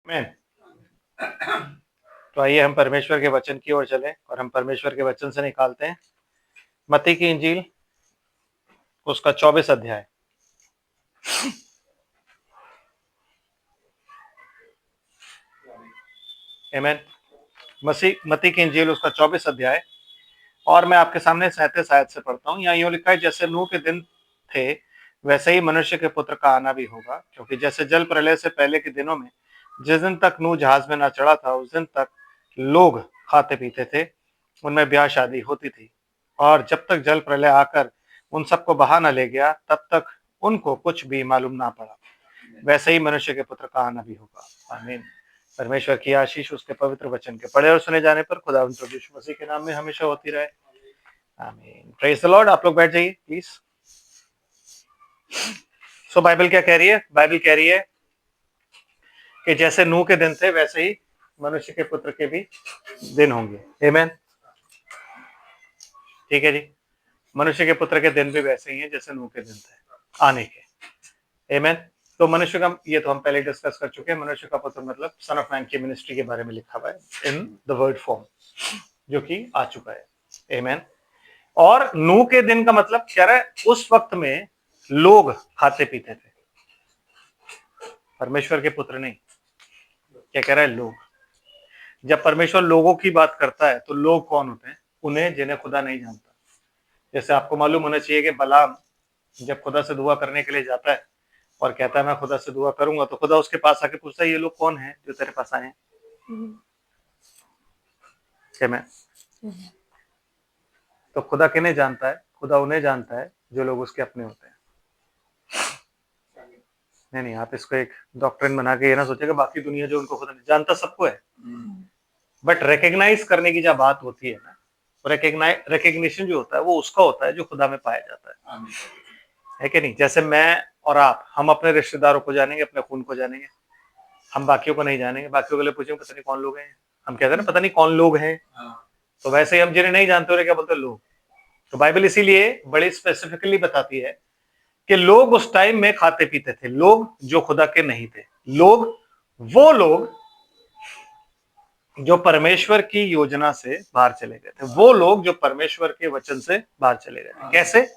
आमीन। तो आइए हम परमेश्वर के वचन की ओर चलें और हम परमेश्वर के वचन से निकालते हैं मत्ती की इंजील, उसका 24 अध्याय। आमीन। मत्ती की इंजील, उसका 24 अध्याय, और मैं आपके सामने 37 आयत से पढ़ता हूँ। यहाँ यूं लिखा है, जैसे नूह के दिन थे वैसे ही मनुष्य के पुत्र का आना भी होगा। क्योंकि जैसे जल प्रलय से पहले के दिनों में जिस दिन तक नूह जहाज में न चढ़ा था, उस दिन तक लोग खाते पीते थे, उनमें ब्याह शादी होती थी, और जब तक जल प्रलय आकर उन सबको बहा न ले गया, तब तक उनको कुछ भी मालूम ना पड़ा। वैसे ही मनुष्य के पुत्र का आना भी होगा। आमीन। परमेश्वर की आशीष उसके पवित्र वचन के पढ़े और सुने जाने पर खुदा प्रभु यीशु मसीह के नाम में हमेशा होती रहे। आमीन। Praise the Lord. आप लोग बैठ जाइए प्लीज। सो बाइबल क्या कह रही है? बाइबल कह रही है कि जैसे नूह के दिन थे वैसे ही मनुष्य के पुत्र के भी दिन होंगे। आमीन। ठीक है जी। मनुष्य के पुत्र के दिन भी वैसे ही हैं जैसे नूह के दिन थे आने के। आमीन। तो मनुष्य का, ये तो हम पहले डिस्कस कर चुके हैं, मनुष्य का पुत्र मतलब सन ऑफ मैन की मिनिस्ट्री के बारे में लिखा हुआ है इन द वर्ड फॉर्म, जो कि आ चुका है। आमीन। और नूह के दिन का मतलब क्या है? उस वक्त में लोग खाते पीते थे, परमेश्वर के पुत्र नहीं। क्या कह रहा है? लोग। जब परमेश्वर लोगों की बात करता है तो लोग कौन होते हैं? उन्हें जिन्हें खुदा नहीं जानता। जैसे आपको मालूम होना चाहिए कि बलाम जब खुदा से दुआ करने के लिए जाता है और कहता है मैं खुदा से दुआ करूंगा, तो खुदा उसके पास आके पूछता है ये लोग कौन हैं जो तेरे पास आए हैं? क्या मैं तो खुदा किन्हें जानता है? खुदा उन्हें जानता है जो लोग उसके अपने होते हैं। नहीं, आप इसको एक डॉक्ट्रिन बना के ये ना सोचे कि बाकी दुनिया जो उनको खुदा नहीं जानता, सबको है। बट रिकग्नाइज करने की जब बात होती है ना, रिकग्निशन जो होता है वो उसका होता है जो खुदा में पाया जाता है कि नहीं? जैसे मैं और आप, हम अपने रिश्तेदारों को जानेंगे, अपने खून को जानेंगे, हम बाकियों को नहीं जानेंगे। बाकियों के लिए पूछेंगे पता नहीं कौन लोग हैं, हम कहते हैं ना पता नहीं कौन लोग हैं। तो वैसे ही हम जिन्हें नहीं जानते उन्हें क्या बोलते हैं? लोग। तो बाइबल इसीलिए बड़ी स्पेसिफिकली बताती है कि लोग उस टाइम में खाते पीते थे, लोग जो खुदा के नहीं थे, लोग वो लोग जो परमेश्वर की योजना से बाहर चले गए थे, वो लोग जो परमेश्वर के वचन से बाहर चले गए थे। कैसे?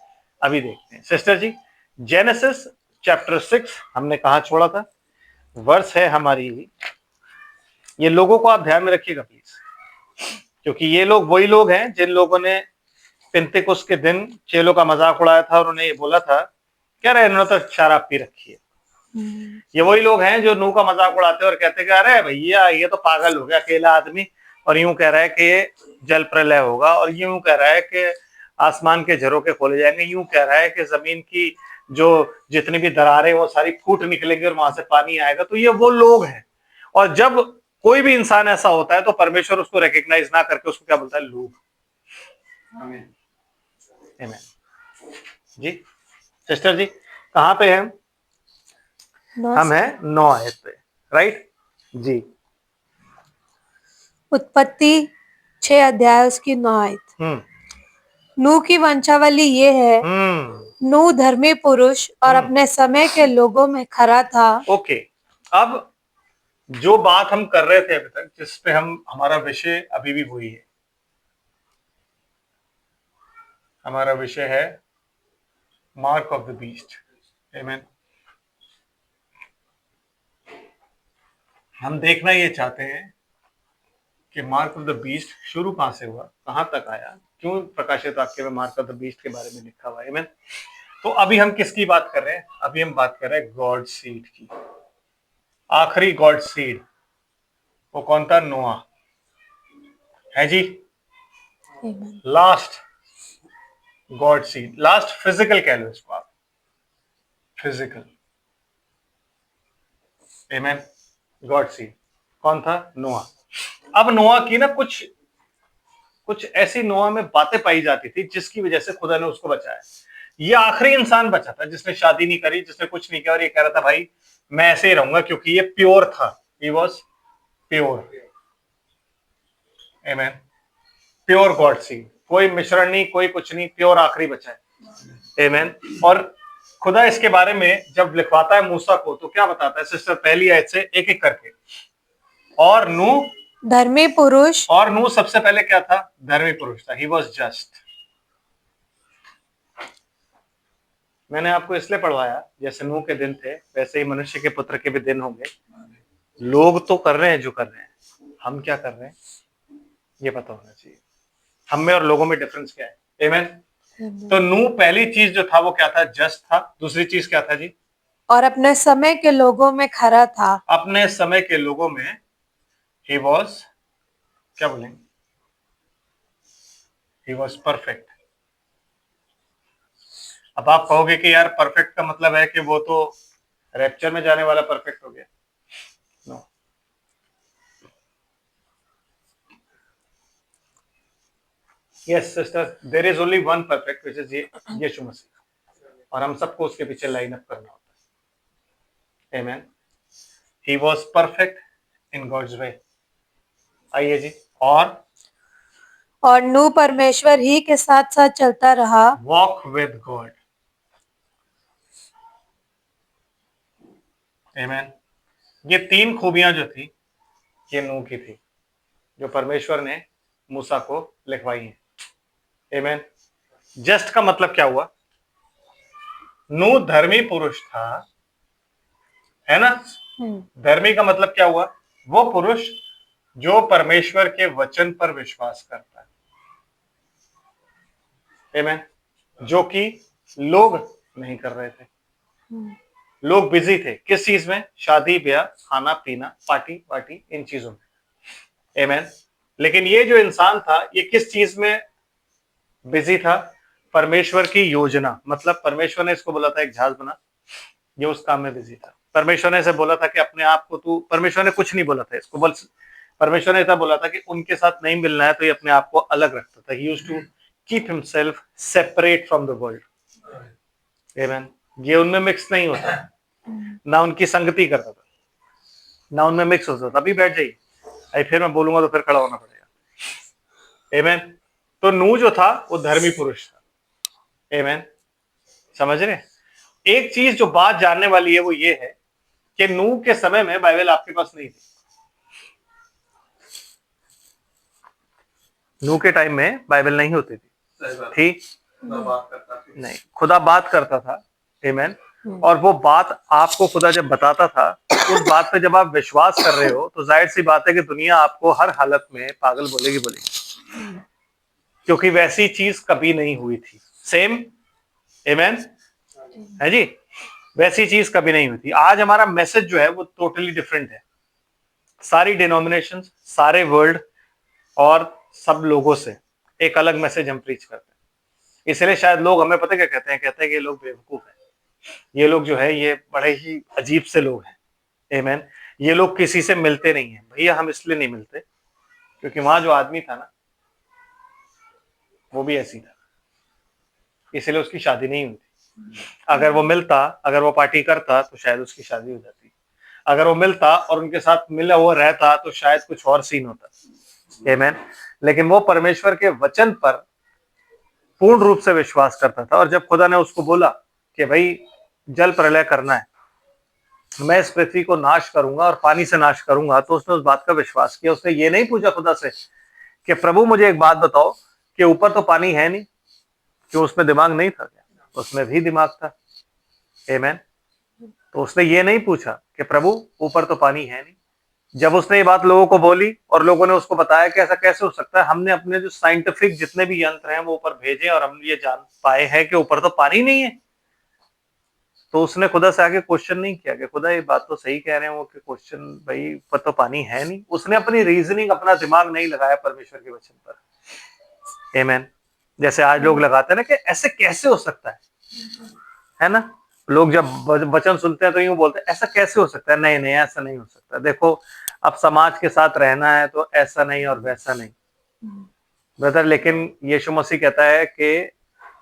अभी देखते हैं सिस्टर जी। जेनेसिस चैप्टर 6 हमने कहा छोड़ा था? वर्ष है हमारी, ये लोगों को आप ध्यान में रखिएगा प्लीज, क्योंकि ये लोग वही लोग हैं जिन लोगों ने पिंतेकुस्त के दिन चेलों का मजाक उड़ाया था और उन्हें ये बोला था क्या रहे इन्होंने तो शराब पी रखी है। ये वही लोग हैं जो नूह का मजाक उड़ाते हैं और कहते हैं कि अरे भैया ये तो पागल हो गया अकेला आदमी, और यूं कह रहा है कि जल प्रलय होगा, और यूं कह रहा है कि आसमान के झरोखे खोले जाएंगे, यूं कह रहा है कि जमीन की जो जितनी भी दरारें वो सारी फूट निकलेंगी और वहां से पानी आएगा। तो ये वो लोग हैं। और जब कोई भी इंसान ऐसा होता है तो परमेश्वर उसको रिकग्नाइज ना करके उसको क्या बोलता है? लोग। आमीन। जी सिस्टर जी, कहां पे हैं हम? हैं 9 आयत पे, राइट जी। उत्पत्ति 6 अध्याय उसकी 9 आयत। नूह की वंशावली ये है, नूह धर्मी पुरुष और अपने समय के लोगों में खरा था। ओके, अब जो बात हम कर रहे थे अभी तक, जिस पे हम, हमारा विषय अभी भी वही है। हमारा विषय है मार्क ऑफ द बीस्ट। आमीन। हम देखना ये चाहते हैं कि मार्क ऑफ द बीस्ट शुरू कहां से हुआ, कहां तक आया, क्यों प्रकाशित वाक्य में मार्क ऑफ द बीस्ट के बारे में लिखा हुआ है। आमीन। तो अभी हम किसकी बात कर रहे हैं? अभी हम बात कर रहे हैं गॉड सीड की। आखिरी गॉड सीड वो कौन था? नोआ है जी। Last God seed, last physical कह लो इसको आप, फिजिकल। आमीन। गॉड सीड कौन था? नोआ। अब नोआ की ना कुछ ऐसी नोआ में बातें पाई जाती थी जिसकी वजह से खुदा ने उसको बचाया। ये आखिरी इंसान बचा था जिसने शादी नहीं करी, जिसने कुछ नहीं किया, और ये कह रहा था भाई मैं ऐसे ही रहूंगा क्योंकि ये प्योर था। He was pure. आमीन। प्योर गॉड सीड, कोई मिश्रण नहीं, कोई कुछ नहीं, प्योर आखिरी बचा है। आमीन। और खुदा इसके बारे में जब लिखवाता है मूसा को तो क्या बताता है सिस्टर? पहली आयत से एक एक करके और नूह धर्मी पुरुष, और नूह सबसे पहले क्या था? धर्मी पुरुष था। He was just. मैंने आपको इसलिए पढ़वाया, जैसे नूह के दिन थे वैसे ही मनुष्य के पुत्र के भी दिन होंगे। लोग तो कर रहे हैं जो कर रहे हैं, हम क्या कर रहे हैं ये पता होना चाहिए। हम में और लोगों में डिफरेंस क्या है? आमेन। तो नूह पहली चीज जो था वो क्या था? जस्ट था। दूसरी चीज क्या था जी? और अपने समय के लोगों में खरा था। अपने समय के लोगों में ही वॉज, क्या बोलेंगे? ही वॉज परफेक्ट। अब आप कहोगे कि यार परफेक्ट का मतलब है कि वो तो रैप्चर में जाने वाला परफेक्ट हो गया। No. Yes sister, there is only one perfect which is यीशु मसीह, और हम सबको उसके पीछे लाइन अप करना होता है। Amen. He was perfect in God's way. आइए जी। और नूह परमेश्वर ही के साथ साथ चलता रहा। Walk with God. आमेन। ये तीन खूबियां जो थी ये नूह की थी, जो परमेश्वर ने मूसा को लिखवाई है। आमेन। जस्ट का मतलब क्या हुआ? नूह धर्मी पुरुष था, है ना? धर्मी का मतलब क्या हुआ? वो पुरुष जो परमेश्वर के वचन पर विश्वास करता है। आमेन। जो कि लोग नहीं कर रहे थे। लोग बिजी थे किस चीज में? शादी ब्याह, खाना पीना, पार्टी पार्टी, इन चीजों में। आमेन। लेकिन ये जो इंसान था ये किस चीज में बिजी था? परमेश्वर की योजना। मतलब परमेश्वर ने इसको बोला था एक जहाज बना, ये उस काम में बिजी था। परमेश्वर ने इसे बोला था कि अपने आप को तू, परमेश्वर ने कुछ नहीं बोला था इसको, बल परमेश्वर ने ऐसा बोला था कि उनके साथ नहीं मिलना है, तो ये अपने आप को अलग रखता था। He used to keep himself separate from the world. Amen. ये उनमें मिक्स नहीं होता, ना उनकी संगति करता था, ना उनमें मिक्स होता था। अभी बैठ जाइए, अभी फिर मैं बोलूंगा तो फिर खड़ा होना पड़ेगा। आमेन। तो नूह जो था वो धर्मी पुरुष था। आमेन। समझ रहे? एक चीज जो बात जानने वाली है वो ये है कि नूह के समय में बाइबल आपके पास नहीं थी। नूह के टाइम में बाइबल नहीं होती थी? नहीं, खुदा बात करता था। आमेन। और वो बात आपको खुदा जब बताता था, उस बात पे जब आप विश्वास कर रहे हो तो जाहिर सी बात है कि दुनिया आपको हर हालत में पागल बोलेगी, क्योंकि वैसी चीज कभी नहीं हुई थी। सेम। आमेन है जी। वैसी चीज कभी नहीं हुई थी। आज हमारा मैसेज जो है वो टोटली डिफरेंट है। सारी डिनोमिनेशन, सारे वर्ल्ड और सब लोगों से एक अलग मैसेज हम प्रीच करते हैं। इसलिए शायद लोग हमें पता क्या कहते हैं? कहते हैं कि ये लोग बेवकूफ हैं, ये लोग जो है ये बड़े ही अजीब से लोग हैं। आमेन। ये लोग किसी से मिलते नहीं है। भैया हम इसलिए नहीं मिलते क्योंकि वहां जो आदमी था ना वो भी ऐसी था, इसलिए उसकी शादी नहीं हुई थी। अगर वो मिलता, अगर वो पार्टी करता तो शायद उसकी शादी हो जाती। अगर वो मिलता और उनके साथ मिला हुआ रहता तो शायद कुछ और सीन होता। आमेन। लेकिन वो परमेश्वर के वचन पर पूर्ण रूप से विश्वास करता था, और जब खुदा ने उसको बोला कि भाई जल प्रलय करना है, मैं इस पृथ्वी को नाश करूंगा और पानी से नाश करूंगा, तो उसने उस बात का विश्वास किया। उसने ये नहीं पूछा खुदा से कि प्रभु मुझे एक बात बताओ कि ऊपर तो पानी है नहीं, क्यों उसमें दिमाग नहीं था क्या? उसमें भी दिमाग था। आमेन। तो उसने ये नहीं पूछा कि प्रभु ऊपर तो पानी है नहीं। जब उसने ये बात लोगों को बोली और लोगों ने उसको बताया कि ऐसा कैसे हो सकता है, हमने अपने जो साइंटिफिक जितने भी यंत्र हैं वो ऊपर भेजे और हम ये जान पाए हैं कि ऊपर तो पानी नहीं है, तो उसने खुदा से आके क्वेश्चन नहीं किया कि खुदा ये बात तो सही कह रहे हैं वो, कि क्वेश्चन भाई ऊपर तो पानी है नहीं। उसने अपनी रीजनिंग, अपना दिमाग नहीं लगाया परमेश्वर के वचन पर। आमेन। जैसे आज लोग लगाते हैं ना कि ऐसे कैसे हो सकता है ना? लोग जब वचन सुनते हैं तो यूं बोलते हैं ऐसा कैसे हो सकता है? नहीं नहीं, ऐसा नहीं हो सकता। देखो अब समाज के साथ रहना है तो ऐसा नहीं और वैसा नहीं ब्रदर, लेकिन यीशु मसीह कहता है कि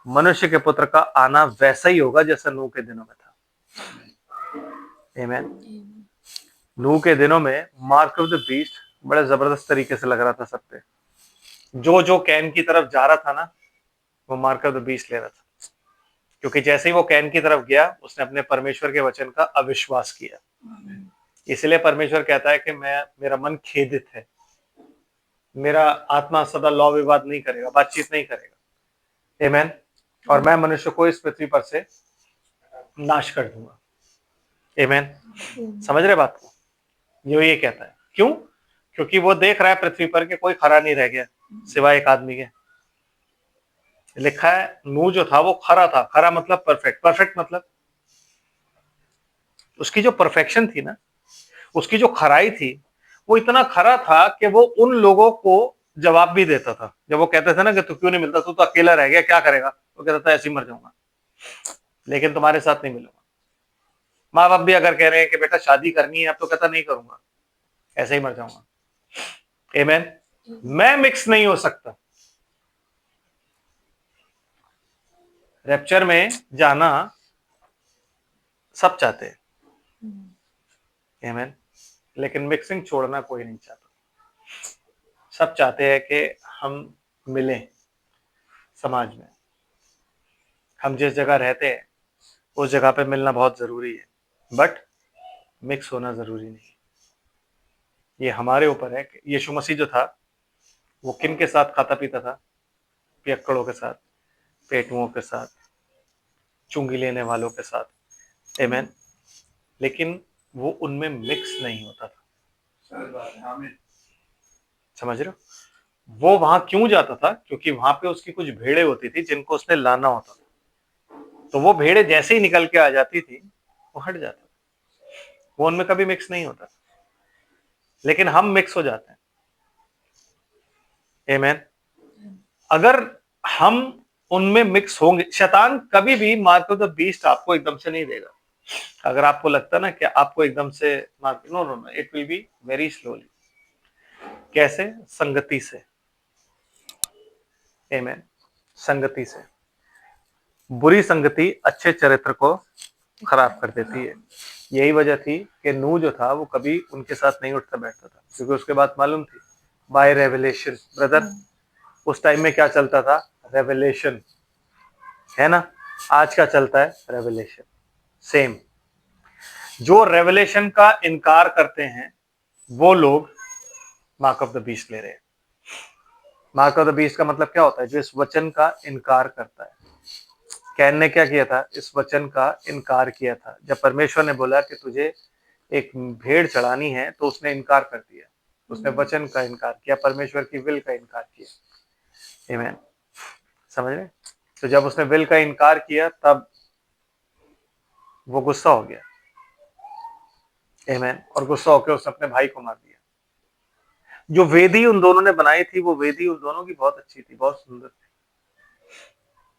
मनुष्य के पुत्र का आना वैसा ही होगा जैसा नूह के दिनों में था। आमेन। नूह के दिनों में मार्क ऑफ द बीस्ट बड़े जबरदस्त तरीके से लग रहा था सब पे। जो जो कैन की तरफ जा रहा था ना वो मार्क ऑफ द बीस्ट ले रहा था, क्योंकि जैसे ही वो कैन की तरफ गया उसने अपने परमेश्वर के वचन का अविश्वास किया। इसलिए परमेश्वर कहता है कि मेरा मन खेदित है, मेरा आत्मा सदा लौ विवाद नहीं करेगा, बातचीत नहीं करेगा। आमेन। और मैं मनुष्य को इस पृथ्वी पर से नाश कर दूंगा। आमेन। समझ रहे बात को? ये कहता है। क्यों? क्योंकि वो देख रहा है पृथ्वी पर कि कोई खरा नहीं रह गया सिवाय एक आदमी के। लिखा है नूह जो था वो खरा था। खरा मतलब परफेक्ट। परफेक्ट मतलब उसकी जो परफेक्शन थी ना, उसकी जो खराई थी, वो इतना खरा था कि वो उन लोगों को जवाब भी देता था। जब वो कहते थे ना कि तू क्यों नहीं मिलता, तू तो अकेला रह गया, क्या करेगा? वो कहता था ऐसे ही मर जाऊंगा, लेकिन तुम्हारे साथ नहीं मिलूंगा। माँ बाप भी अगर कह रहे हैं कि बेटा शादी करनी है, अब तो कहता नहीं करूंगा, ऐसे ही मर जाऊंगा। आमेन। मैं मिक्स नहीं हो सकता। रैप्चर में जाना सब चाहते हैं, आमेन, लेकिन मिक्सिंग छोड़ना कोई नहीं चाहता। सब चाहते हैं कि हम मिलें समाज में। हम जिस जगह रहते हैं उस जगह पे मिलना बहुत जरूरी है, बट मिक्स होना जरूरी नहीं। ये हमारे ऊपर है कि यीशु मसीह जो था वो किन के साथ खाता पीता था? पियक्कड़ों के साथ, पेटुओं के साथ, चुंगी लेने वालों के साथ। आमेन। लेकिन वो उनमें मिक्स नहीं होता था। समझ रहे हो? वो वहां क्यों जाता था? क्योंकि वहां पे उसकी कुछ भेड़ें होती थी जिनको उसने लाना होता था। तो वो भेड़ें जैसे ही निकल के आ जाती थी वो हट जाता था, वो उनमें कभी मिक्स नहीं होता। लेकिन हम मिक्स हो जाते हैं। आमेन। अगर हम उनमें मिक्स होंगे, शैतान कभी भी मार्क ऑफ द बीस्ट आपको एकदम से नहीं देगा। अगर आपको लगता ना कि आपको एकदम से mark, no no no, it will be very slowly. कैसे? संगति से। आमेन। संगति से। बुरी संगति अच्छे चरित्र को खराब कर देती है। यही वजह थी कि नूह जो था वो कभी उनके साथ नहीं उठता बैठता था, क्योंकि उसके बाद मालूम थी बाय रेवलेशन। ब्रदर, उस टाइम में क्या चलता था? रेवलेशन, है ना? आज क्या चलता है? रेवलेशन। सेम। जो रेवलेशन का इनकार करते हैं वो लोग मार्क ऑफ द बीस्ट ले रहे हैं। मार्क ऑफ द बीस्ट का मतलब क्या होता है? जो इस वचन का इनकार करता है। कैन ने क्या किया था? इस वचन का इनकार किया था। जब परमेश्वर ने बोला कि तुझे एक भेड़ चढ़ानी है तो उसने इनकार कर दिया। उसने वचन का इनकार किया, परमेश्वर की विल का इनकार किया। आमीन। समझ रहे? तो जब उसने विल का इनकार किया तब वो गुस्सा हो गया। आमीन। और गुस्सा होकर उसने अपने भाई को मार दिया। जो वेदी उन दोनों ने बनाई थी वो वेदी उन दोनों की बहुत अच्छी थी, बहुत सुंदर थी।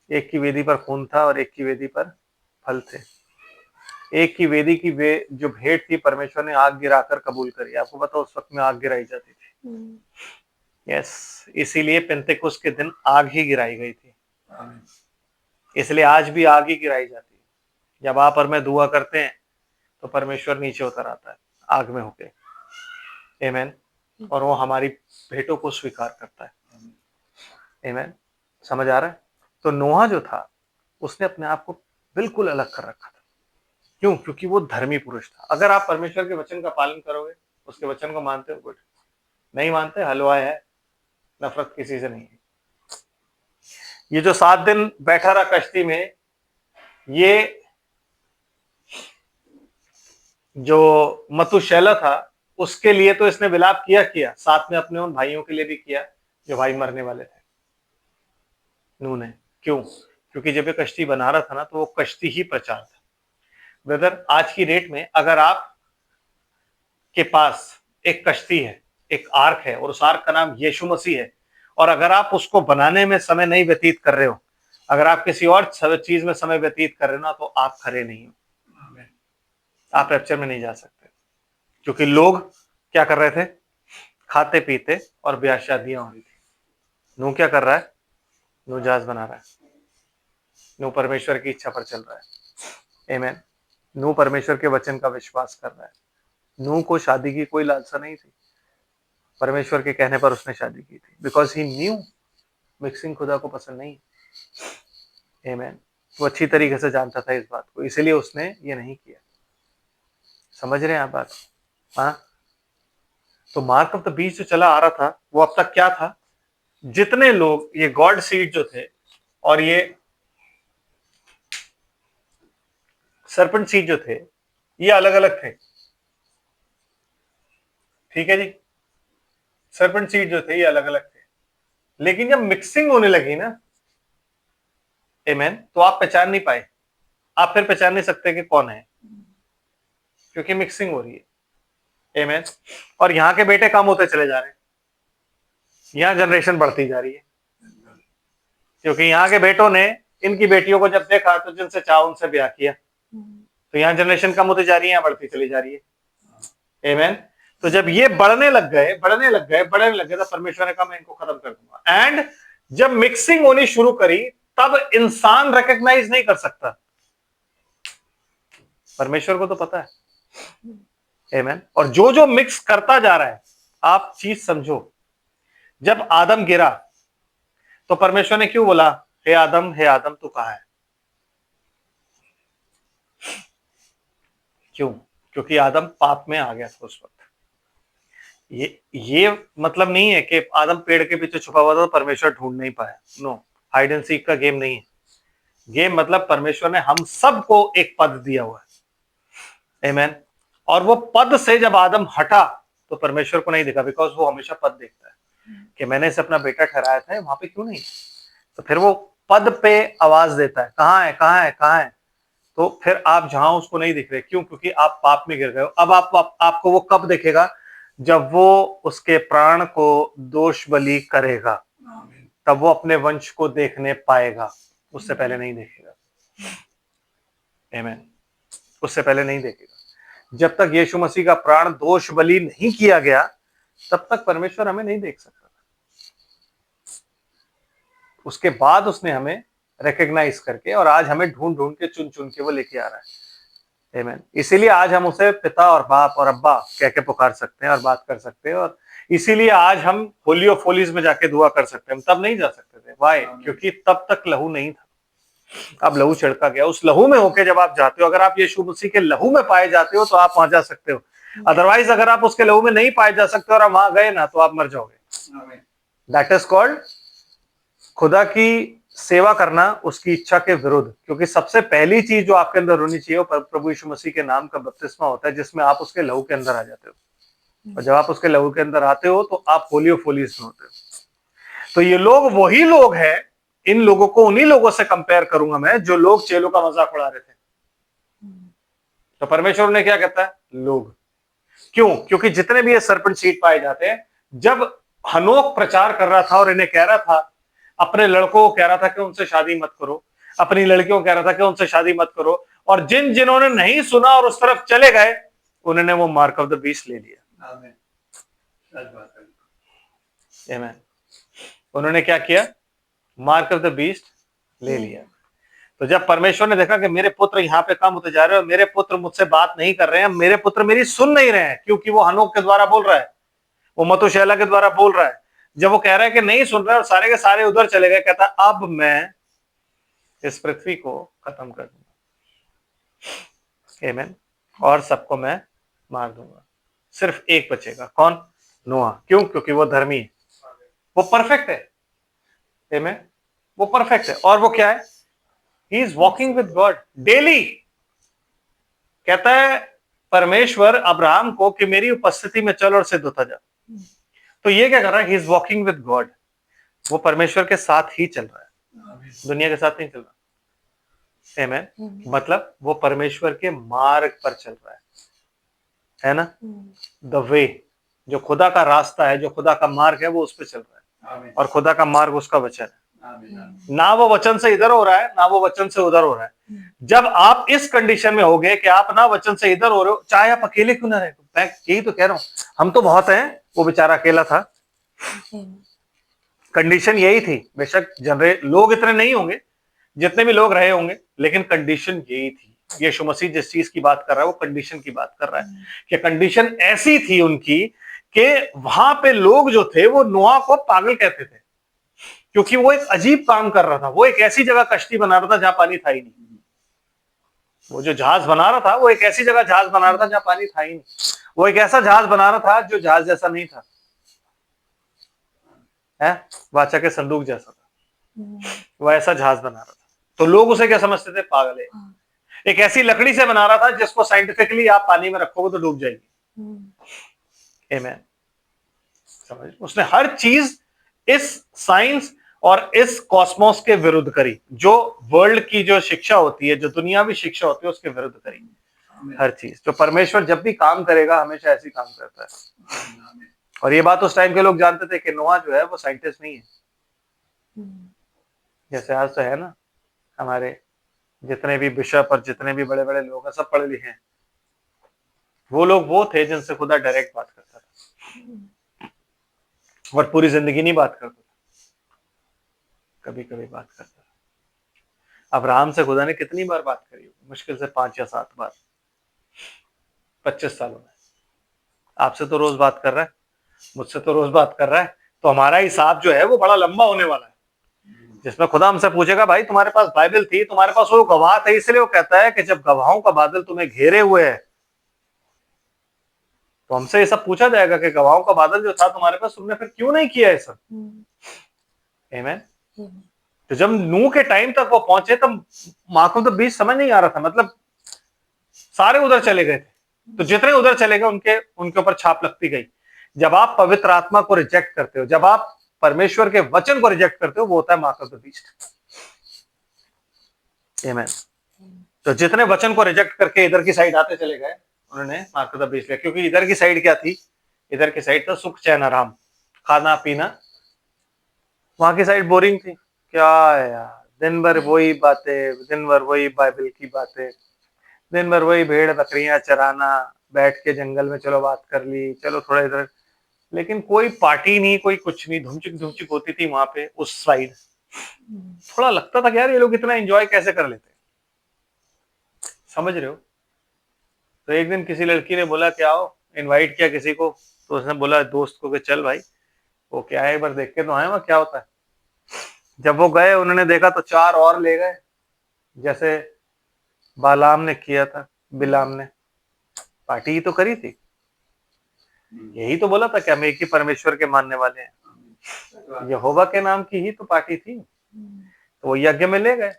एक की वेदी पर खून था और एक की वेदी पर फल थे। एक की वेदी की जो भेंट थी परमेश्वर ने आग गिराकर कबूल करी। आपको पता उस वक्त में आग गिराई जाती थी। यस, इसीलिए पेंतेकुस्त के दिन आग ही गिराई गई थी। इसलिए आज भी आग ही गिराई जाती है। जब आप और मैं दुआ करते हैं तो परमेश्वर नीचे उतर आता है आग में होके। आमीन। और वो हमारी भेंटों को स्वीकार करता है। आमीन। समझ आ रहा है? तो नोहा जो था उसने अपने आप को बिल्कुल अलग कर रखा था। क्यों? क्योंकि वो धर्मी पुरुष था। अगर आप परमेश्वर के वचन का पालन करोगे, उसके वचन को मानते हो, गुड। नहीं मानते, हलवा है, नफरत किसी से नहीं है। ये जो 7 दिन बैठा रहा कश्ती में, ये जो मतुशैला था उसके लिए तो इसने विलाप किया, साथ में अपने उन भाइयों के लिए भी किया जो भाई मरने वाले थे। नूह ने। क्यों? क्योंकि जब ये कश्ती बना रहा था ना तो वो कश्ती ही प्रचार था। ब्रदर, आज की डेट में अगर आप के पास एक कश्ती है, एक आर्क है, और उस आर्क का नाम यीशु मसीह है, और अगर आप उसको बनाने में समय नहीं व्यतीत कर रहे हो, अगर आप किसी और चीज में समय व्यतीत कर रहे हो ना, तो आप खरे नहीं हो। आप रैप्चर में नहीं जा सकते। क्योंकि लोग क्या कर रहे थे? खाते पीते और ब्याह शादियां हो रही थी। नूह क्या कर रहा है? नूह जहाज बना रहा है। नूह परमेश्वर की इच्छा पर चल रहा है। आमीन। नूह परमेश्वर के वचन का विश्वास कर रहा है। नूह को शादी की कोई लालसा नहीं थी। परमेश्वर के कहने पर उसने शादी की थी, बिकॉज ही न्यू मिक्सिंग खुदा को पसंद नहीं। आमीन। वो अच्छी तरीके से जानता था इस बात को, इसलिए उसने ये नहीं किया। समझ रहे हैं आप बात? हाँ, तो मार्क ऑफ द बीस्ट जो चला आ रहा था वो अब तक क्या था, जितने लोग ये गॉड सीड जो थे और ये सरपेंट सीड जो थे ये अलग अलग थे, ठीक है जी। सरपेंट सीड जो थे ये अलग अलग थे, लेकिन जब मिक्सिंग होने लगी ना, आमेन, तो आप पहचान नहीं पाए। आप फिर पहचान नहीं सकते कि कौन है, क्योंकि मिक्सिंग हो रही है, आमेन। और यहां के बेटे कम होते चले जा रहे हैं, यहां जनरेशन बढ़ती जा रही है, क्योंकि यहाँ के बेटों ने इनकी बेटियों को जब देखा तो जिनसे चाह उनसे ब्याह किया, तो यहाँ जनरेशन कम होती जा रही है, यहाँ बढ़ती चली जा रही है, आमेन। तो जब ये बढ़ने लग गए तो परमेश्वर ने कहा मैं इनको खत्म कर दूंगा। एंड जब मिक्सिंग होनी शुरू करी तब इंसान रिकॉग्नाइज नहीं कर सकता, परमेश्वर को तो पता है, आमेन। और जो जो मिक्स करता जा रहा है, आप चीज समझो, जब आदम गिरा तो परमेश्वर ने क्यों बोला हे आदम तू कहां है? क्यों? क्योंकि आदम पाप में आ गया था उस वक्त। ये मतलब नहीं है कि आदम पेड़ के पीछे छुपा हुआ था तो परमेश्वर ढूंढ नहीं पाया। नो, हाइड एंड सीक का गेम नहीं है। गेम मतलब परमेश्वर ने हम सबको एक पद दिया हुआ है, आमेन। और वो पद से जब आदम हटा तो परमेश्वर को नहीं दिखा, बिकॉज वो हमेशा पद देखता है कि मैंने इसे अपना बेटा ठहराया था, वहां पे क्यों नहीं? तो फिर वो पद पे आवाज देता है, कहां है कहां है कहां है? तो फिर आप जहां उसको नहीं दिख रहे, क्यों? क्योंकि आप पाप में गिर गए हो। अब आपको वो कब देखेगा? जब वो उसके प्राण को दोष बलि करेगा, तब वो अपने वंश को देखने पाएगा, उससे पहले नहीं देखेगा, आमीन। उससे पहले नहीं देखेगा। जब तक यीशु मसीह का प्राण दोष बलि नहीं किया गया तब तक परमेश्वर हमें नहीं देख सकता। उसके बाद उसने हमें रिकॉग्नाइज करके और आज हमें ढूंढ ढूंढ के चुन चुन के वो लेके आ रहा है, आमीन। इसीलिए आज हम उसे पिता और बाप और अब्बा कह के पुकार सकते हैं और बात कर सकते हैं, और इसीलिए आज हम होली ऑफ होलीज में जाके दुआ कर सकते हैं। हम तब नहीं जा सकते थे, वाई? क्योंकि तब तक लहू नहीं था, अब लहू छिड़का गया। उस लहू में होके जब आप जाते हो, अगर आप यीशु मसीह के लहू में पाए जाते हो तो आप वहां जा सकते हो। अदरवाइज अगर आप उसके लहू में नहीं पाए जा सकते और आप वहां गए ना तो आप मर जाओगे। दैट इज कॉल्ड खुदा की सेवा करना उसकी इच्छा के विरुद्ध। क्योंकि सबसे पहली चीज जो आपके अंदर होनी चाहिए वो प्रभु यीशु मसीह के नाम का बपतिस्मा होता है, जिसमें आप उसके लहू के अंदर आ जाते हो। और जब आप उसके लहू के अंदर आते हो तो आप होली ऑफ होलीज में होते हो। तो ये लोग वही लोग हैं, इन लोगों को उन्हीं लोगों से कंपेयर करूंगा मैं जो लोग चेलों का मजाक उड़ा रहे थे। तो परमेश्वर ने क्या कहता है? लोग। क्यों? क्योंकि जितने भी ये सरपेंट सीड पाए जाते हैं, जब हनोक प्रचार कर रहा था और इन्हें कह रहा था, अपने लड़कों को कह रहा था कि उनसे शादी मत करो, अपनी लड़कियों को कह रहा था कि उनसे शादी मत करो, और जिन्होंने नहीं सुना और उस तरफ चले गए, उन्होंने वो मार्क ऑफ द बीस्ट ले लिया, आमीन। उन्होंने क्या किया? मार्क ऑफ द बीस्ट ले लिया। तो जब परमेश्वर ने देखा कि मेरे पुत्र यहाँ पे कम होते जा रहे हैं और मेरे पुत्र मुझसे बात नहीं कर रहे हैं, मेरे पुत्र मेरी सुन नहीं रहे हैं, क्योंकि वो हनोक के द्वारा बोल रहा है, वो मतुशेला के द्वारा बोल रहा है। जब वो कह रहा है कि नहीं सुन रहे और सारे के सारे उधर चले गए, कहता अब मैं इस पृथ्वी को खत्म कर दूंगा, आमीन, और सबको मैं मार दूंगा। सिर्फ एक बचेगा, कौन? नोआ। क्यों? क्योंकि वो धर्मी है, वो परफेक्ट है, आमीन, वो परफेक्ट है। और वो क्या है? He is walking with God daily. कहता है परमेश्वर अब्राहम को कि मेरी उपस्थिति में चल और सिद्ध होता जा। तो ये क्या कर रहा है? He is walking with God. वो परमेश्वर के साथ ही चल रहा है, दुनिया के साथ नहीं चल रहा, आमीन। मतलब वो परमेश्वर के मार्ग पर चल रहा है ना? द वे, जो खुदा का रास्ता है, जो खुदा का मार्ग है, वो उस पर चल रहा है, और खुदा का मार्ग उसका वचन है। ना वो वचन से इधर हो रहा है, ना वो वचन से उधर हो रहा है। जब आप इस कंडीशन में होगे कि आप ना वचन से इधर हो रहे हो, चाहे आप अकेले क्यों ना रहे, मैं यही तो कह रहा हूं, हम तो बहुत हैं, वो बेचारा अकेला था। कंडीशन यही थी। बेशक लोग इतने नहीं होंगे, जितने भी लोग रहे होंगे, लेकिन कंडीशन यही थी। यीशु मसीह जिस चीज की बात कर रहा है वो कंडीशन की बात कर रहा है, कि कंडीशन ऐसी थी उनकी कि वहां पे लोग जो थे वो नोआ को पागल कहते थे, क्योंकि वो एक अजीब काम कर रहा था। वो एक ऐसी जगह कश्ती बना रहा था जहां पानी था ही नहीं, वो जो जहाज बना रहा था वो एक ऐसी जगह जहाज बना रहा था जहां पानी था ही नहीं। वो एक ऐसा जहाज बना रहा था जो जहाज जैसा नहीं था, है बादशाह के संदूक जैसा था, वो ऐसा जहाज बना रहा था। तो लोग उसे क्या समझते थे? पागल है। एक ऐसी लकड़ी से बना रहा था जिसको साइंटिफिकली आप पानी में रखोगे तो डूब जाएगी। आमीन। समझ, उसने हर चीज इस साइंस और इस कॉस्मोस के विरुद्ध करी, जो वर्ल्ड की जो शिक्षा होती है, जो दुनियावी शिक्षा होती है, उसके विरुद्ध करी हर चीज। जो परमेश्वर जब भी काम करेगा हमेशा ऐसी काम करता है। और ये बात उस टाइम के लोग जानते थे कि नोआ जो है वो साइंटिस्ट नहीं है, जैसे आज तो है ना, हमारे जितने भी बिशप और जितने भी बड़े बड़े लोग हैं सब पढ़े लिखे हैं। वो लोग वो थे जिनसे खुदा डायरेक्ट बात करता था, और पूरी जिंदगी नहीं बात करता था, कभी कभी बात करता था। अब्राहम से खुदा ने कितनी बार बात करी? मुश्किल से 5 या 7 बार 25 सालों में। आपसे तो रोज बात कर रहा है, मुझसे तो रोज बात कर रहा है। तो हमारा हिसाब जो है वो बड़ा लंबा होने वाला है, जिसमें खुदा हमसे पूछेगा, भाई तुम्हारे पास बाइबल थी, तुम्हारे पास वो गवाह थे, इसलिए वो कहता है कि जब गवाहों का बादल तुम्हें घेरे हुए है, तो हमसे ये सब पूछा जाएगा कि गवाहों का बादल जो था तुम्हारे पास, तुमने फिर क्यों नहीं किया ये सब? आमीन। तो जब नूह के टाइम तक वो पहुंचे तब माँ को तो बीच समझ नहीं आ रहा था, मतलब सारे उधर चले गए थे, तो जितने उधर चले गए उनके उनके ऊपर छाप लगती गई। जब आप पवित्र आत्मा को रिजेक्ट करते हो, जब आप परमेश्वर के वचन को रिजेक्ट करते हो, वो होता है मार्क ऑफ द बीस्ट। आमीन। तो जितने वचन को रिजेक्ट करके इधर की साइड आते चले गए, उन्होंने मार्क ऑफ द बीस्ट लिया, क्योंकि इधर की साइड क्या थी? इधर की साइड था सुख चैन आराम, खाना पीना। वहां की साइड बोरिंग थी। क्या है यार, दिन भर वही बातें, दिन भर वही बाइबल की बातें, दिन भर वही भेड़ बकरियां चराना, बैठ के जंगल में चलो बात कर ली, चलो थोड़ा इधर, लेकिन कोई पार्टी नहीं, कोई कुछ नहीं, धुमचिक धुमचिक होती थी वहां पे उस साइड। थोड़ा लगता था कि यार ये लोग इतना एंजॉय कैसे कर लेते, समझ रहे हो? तो एक दिन किसी लड़की ने बोला कि आओ, इनवाइट किया किसी को, तो उसने बोला दोस्त को कि चल भाई वो क्या है, एक बार देख के तो आए वहां क्या होता है। जब वो गए, उन्होंने देखा तो 4 और ले गए, जैसे बालाम ने किया था, बिलाम ने पार्टी ही तो करी थी। यही तो बोला था कि हम एक ही परमेश्वर के मानने वाले हैं, यहोवा के नाम की ही तो पार्टी थी। तो वो यज्ञ में ले गए।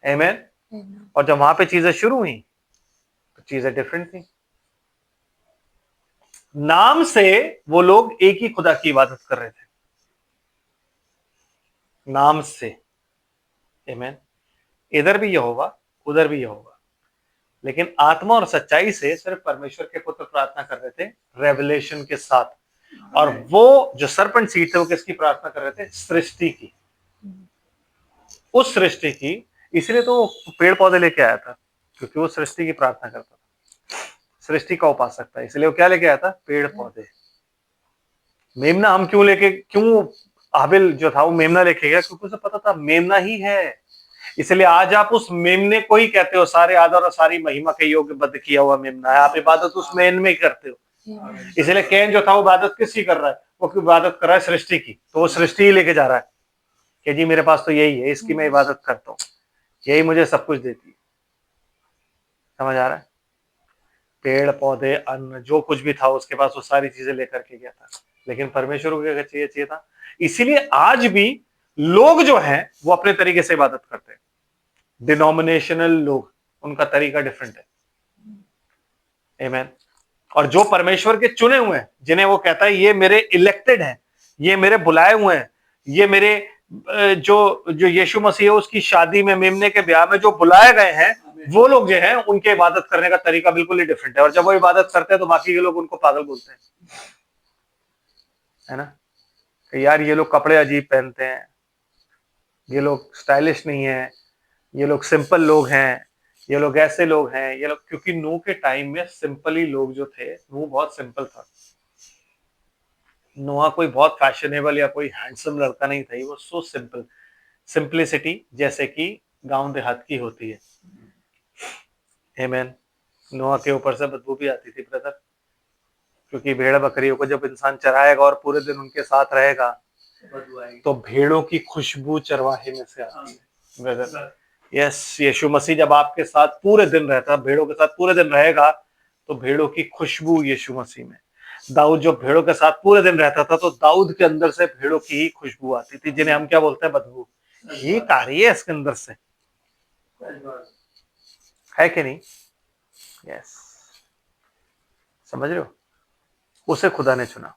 आमीन। और जब वहां पे चीजें शुरू हुई तो चीजें डिफरेंट थी। नाम से वो लोग एक ही खुदा की इबादत कर रहे थे, नाम से। आमीन। इधर भी यहोवा, उधर भी यहोवा, लेकिन आत्मा और सच्चाई से सिर्फ परमेश्वर के पुत्र प्रार्थना कर रहे थे, रेवलेशन के साथ। और वो जो सरपंच सीट थे वो किसकी प्रार्थना कर रहे थे? सृष्टि की, उस सृष्टि की। इसलिए तो वो पेड़ पौधे लेके आया था, क्योंकि वो सृष्टि की प्रार्थना करता था, सृष्टि का उपासक था, इसलिए वो क्या लेके आया था? पेड़ पौधे। मेमना हम क्यों हाबिल जो था वो मेमना लेके गया? क्योंकि उसे पता था मेमना ही है। इसलिए आज आप उस मेमने को ही कहते हो, सारे आदर और सारी महिमा के योग्य बद्ध किया हुआ मेमना है। आप इबादत उस मेमने में ही करते हो। इसलिए कैन जो था वो इबादत किसकी कर रहा है? वो इबादत कर रहा है सृष्टि की। तो वो सृष्टि ही लेके जा रहा है कि जी मेरे पास तो यही है, इसकी मैं इबादत करता हूँ, यही मुझे सब कुछ देती है। समझ आ रहा है? पेड़ पौधे अन्न जो कुछ भी था उसके पास, वो सारी चीजें लेकर के गया था, लेकिन परमेश्वर को क्या चाहिए था? इसीलिए आज भी लोग जो हैं वो अपने तरीके से इबादत करते हैं। डिनोमिनेशनल लोग, उनका तरीका डिफरेंट है। आमीन। और जो परमेश्वर के चुने हुए हैं, जिन्हें वो कहता है ये मेरे इलेक्टेड हैं, ये मेरे बुलाए हुए हैं, ये मेरे जो यीशु मसीह है उसकी शादी में, मेमने के ब्याह में जो बुलाए गए हैं, वो लोग जो हैं उनके इबादत करने का तरीका बिल्कुल ही डिफरेंट है। और जब वो इबादत करते हैं तो बाकी के लोग उनको पागल बोलते हैं, है ना? कि यार ये लोग कपड़े अजीब पहनते हैं, ये लोग स्टाइलिश नहीं है, ये लोग सिंपल लोग हैं, ये लोग ऐसे लोग हैं, ये लोग। क्योंकि नूह के टाइम में सिंपल ही लोग जो थे, नूह बहुत सिंपल था। नोआ कोई बहुत फैशनेबल या कोई हैंडसम लड़का नहीं था, वो सो सिंपल, सिंपलिसिटी जैसे कि गांव देहात की होती है। आमीन। नोआ के ऊपर से बदबू भी आती थी ब्रदर, क्योंकि भेड़ बकरियों को जब इंसान चराएगा और पूरे दिन उनके साथ रहेगा तो भेड़ों की खुशबू चरवाहे में से आती है ब्रदर। यस, यीशु मसीह जब आपके साथ पूरे दिन रहता, भेड़ों के साथ पूरे दिन रहेगा, तो भेड़ों की खुशबू यीशु मसीह में। दाऊद जो भेड़ों के साथ पूरे दिन रहता था, तो दाऊद के अंदर से भेड़ों की ही खुशबू आती थी, जिन्हें हम क्या बोलते हैं, बदबू। ये आ रही है इसके अंदर से, है कि नहीं? यस, समझ रहे हो? उसे खुदा ने चुना।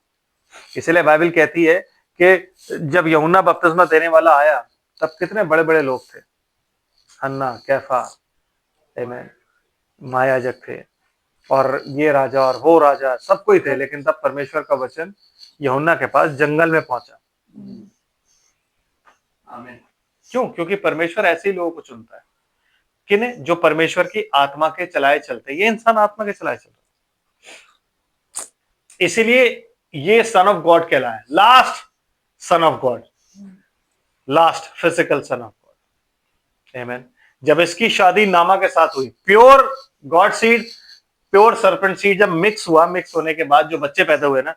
इसलिए बाइबल कहती है कि जब यूहन्ना बपतिस्मा देने वाला आया, तब कितने बड़े बड़े लोग थे, हन्ना, कैफा, आमीन, महायाजक थे, और ये राजा और वो राजा, सब कोई थे। लेकिन तब परमेश्वर का वचन यूहन्ना के पास जंगल में पहुंचा। आमीन। क्यों? क्योंकि परमेश्वर ऐसे ही लोगों को चुनता है। किन्हें? जो परमेश्वर की आत्मा के चलाए चलते। ये इंसान आत्मा के चलाए चलते, इसीलिए ये सन ऑफ गॉड कहलाया, last son of God, last physical son of God. आमीन। जब इसकी शादी नामा के साथ हुई, pure God seed, pure serpent seed जब मिक्स हुआ, मिक्स होने के बाद जो बच्चे पैदा हुए ना,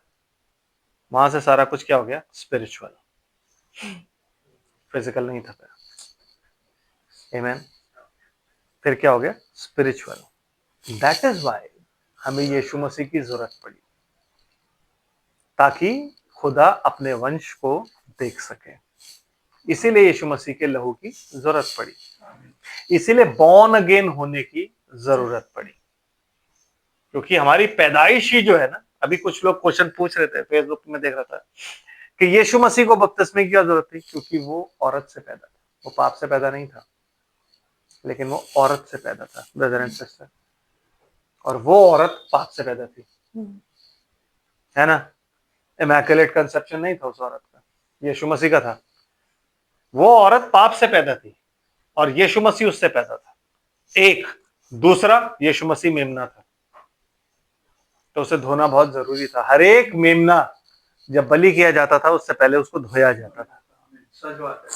वहां से सारा कुछ क्या हो गया? स्पिरिचुअल, फिजिकल नहीं था। आमीन। फिर क्या हो गया? स्पिरिचुअल। दैट इज व्हाई हमें यीशु मसीह की जरूरत पड़ी, ताकि खुदा अपने वंश को देख सके। इसीलिए यीशु मसीह के लहू की जरूरत पड़ी, इसीलिए बॉर्न अगेन होने की जरूरत पड़ी। क्योंकि हमारी पैदाइश ही जो है ना, अभी कुछ लोग क्वेश्चन पूछ रहे थे, फेसबुक में देख रहा था कि यीशु मसीह को बपतिस्मे की क्या जरूरत थी? क्योंकि वो औरत से पैदा था, वो पाप से पैदा नहीं था, लेकिन वो औरत से पैदा था, ब्रदर एंड सिस्टर। और वो औरत पाप से पैदा थी, है ना? इमैकुलेट कंसेप्शन नहीं था उस औरत का, यीशु मसीह का था। वो औरत पाप से पैदा थी और यीशु मसीह उससे पैदा था। एक दूसरा, यीशु मसीह मेमना था, तो उसे धोना बहुत जरूरी था। हर एक मेमना जब बलि किया जाता था, उससे पहले उसको धोया जाता था। सच बात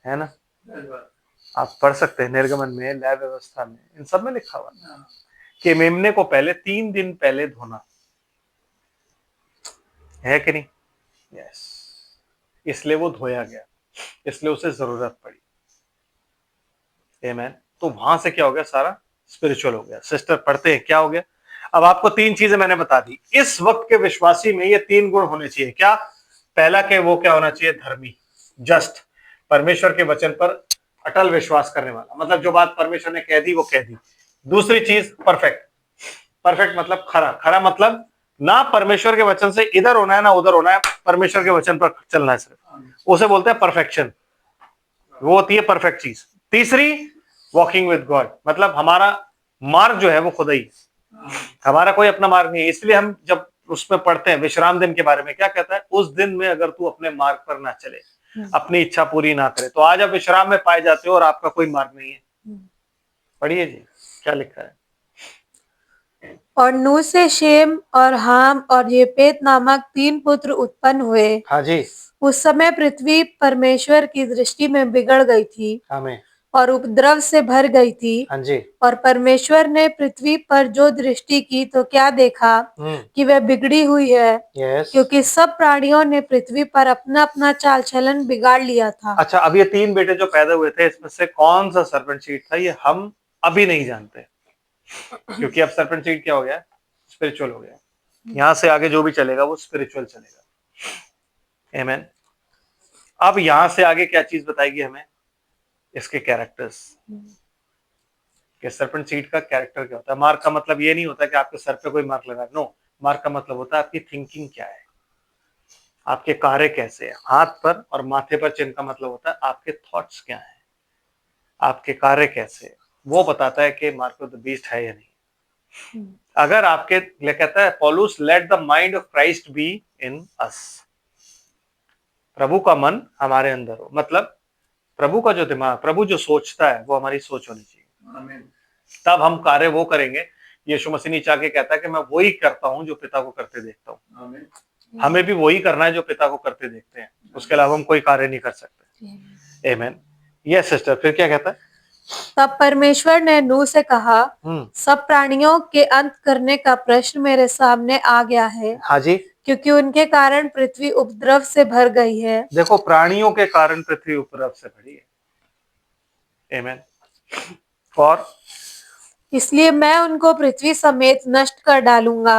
है ना? आप पढ़ सकते हैं निर्गमन में, लय व्यवस्था में, इन सब में लिखा हुआ कि मेमने को पहले 3 दिन पहले धोना है कि नहीं? यस। इसलिए वो धोया गया, इसलिए उसे जरूरत पड़ी। आमीन। तो वहां से क्या हो गया? सारा स्पिरिचुअल हो गया। सिस्टर पढ़ते हैं क्या हो गया? अब आपको 3 चीजें मैंने बता दी। इस वक्त के विश्वासी में ये 3 गुण होने चाहिए। क्या? पहला के वो क्या होना चाहिए? धर्मी, जस्ट, परमेश्वर के वचन पर अटल विश्वास करने वाला, मतलब जो बात परमेश्वर ने कह दी वो कह दी। दूसरी चीज, परफेक्ट। परफेक्ट मतलब खरा, खरा मतलब ना परमेश्वर के वचन से इधर होना है ना उधर होना है, परमेश्वर के वचन पर चलना है सिर्फ, उसे बोलते हैं परफेक्शन। वो होती है परफेक्ट चीज। तीसरी, वॉकिंग विद गॉड, मतलब हमारा मार्ग जो है वो खुदा ही है, हमारा कोई अपना मार्ग नहीं है। इसलिए हम जब उसमें पढ़ते हैं विश्राम दिन के बारे में, क्या कहता है? उस दिन में अगर तू अपने मार्ग पर ना चले, अपनी इच्छा पूरी ना करे, तो आज आप विश्राम में पाए जाते हो और आपका कोई मार्ग नहीं है। पढ़िए जी, क्या लिखा है? और नूह से शेम और हाम और येपेत नामक 3 पुत्र उत्पन्न हुए। हाँ जी। उस समय पृथ्वी परमेश्वर की दृष्टि में बिगड़ गई थी हमें, और उपद्रव से भर गई थी। हाँ जी। और परमेश्वर ने पृथ्वी पर जो दृष्टि की तो क्या देखा कि वह बिगड़ी हुई है, यस। क्योंकि सब प्राणियों ने पृथ्वी पर अपना अपना चाल चलन बिगाड़ लिया था। अच्छा, अब ये 3 बेटे जो पैदा हुए थे, इसमें से कौन सा सर्पेंट सीड था, ये हम अभी नहीं जानते, क्योंकि अब सर्पेंट सीड क्या हो गया? स्पिरिचुअल हो गया। यहां से आगे जो भी चलेगा वो स्पिरिचुअल चलेगा। आमीन। अब यहां से आगे क्या चीज बताएगी हमें? इसके कैरेक्टर्स, कि सर्पेंट सीड का कैरेक्टर क्या होता है। मार्क का मतलब ये नहीं होता कि आपके सर पे कोई मार्क लगा, नो। मार्क का मतलब होता है आपकी थिंकिंग क्या है, आपके कार्य कैसे है। हाथ पर और माथे पर चिन्ह का मतलब होता है आपके थॉट्स क्या है, आपके कार्य कैसे है, वो बताता है कि मार्क ऑफ द बीस्ट है या नहीं। अगर आपके लिए कहता है पौलुस, let the mind of Christ be in us, प्रभु का मन हमारे अंदर हो, मतलब प्रभु का जो दिमाग, प्रभु जो सोचता है वो हमारी सोच होनी चाहिए। आमीन। तब हम कार्य वो करेंगे। यीशु मसीह नीचे आके कहता है कि मैं वही करता हूं जो पिता को करते देखता हूं। आमीन। हमें भी वही करना है जो पिता को करते देखते हैं, उसके अलावा हम कोई कार्य नहीं कर सकते। आमीन। यस सिस्टर, फिर क्या कहता है? तब परमेश्वर ने नूह से कहा, सब प्राणियों के अंत करने का प्रश्न मेरे सामने आ गया है। हाँ जी। क्योंकि उनके कारण पृथ्वी उपद्रव से भर गई है। देखो, प्राणियों के कारण पृथ्वी उपद्रव से भरी है। आमेन। और इसलिए मैं उनको पृथ्वी समेत नष्ट कर डालूंगा,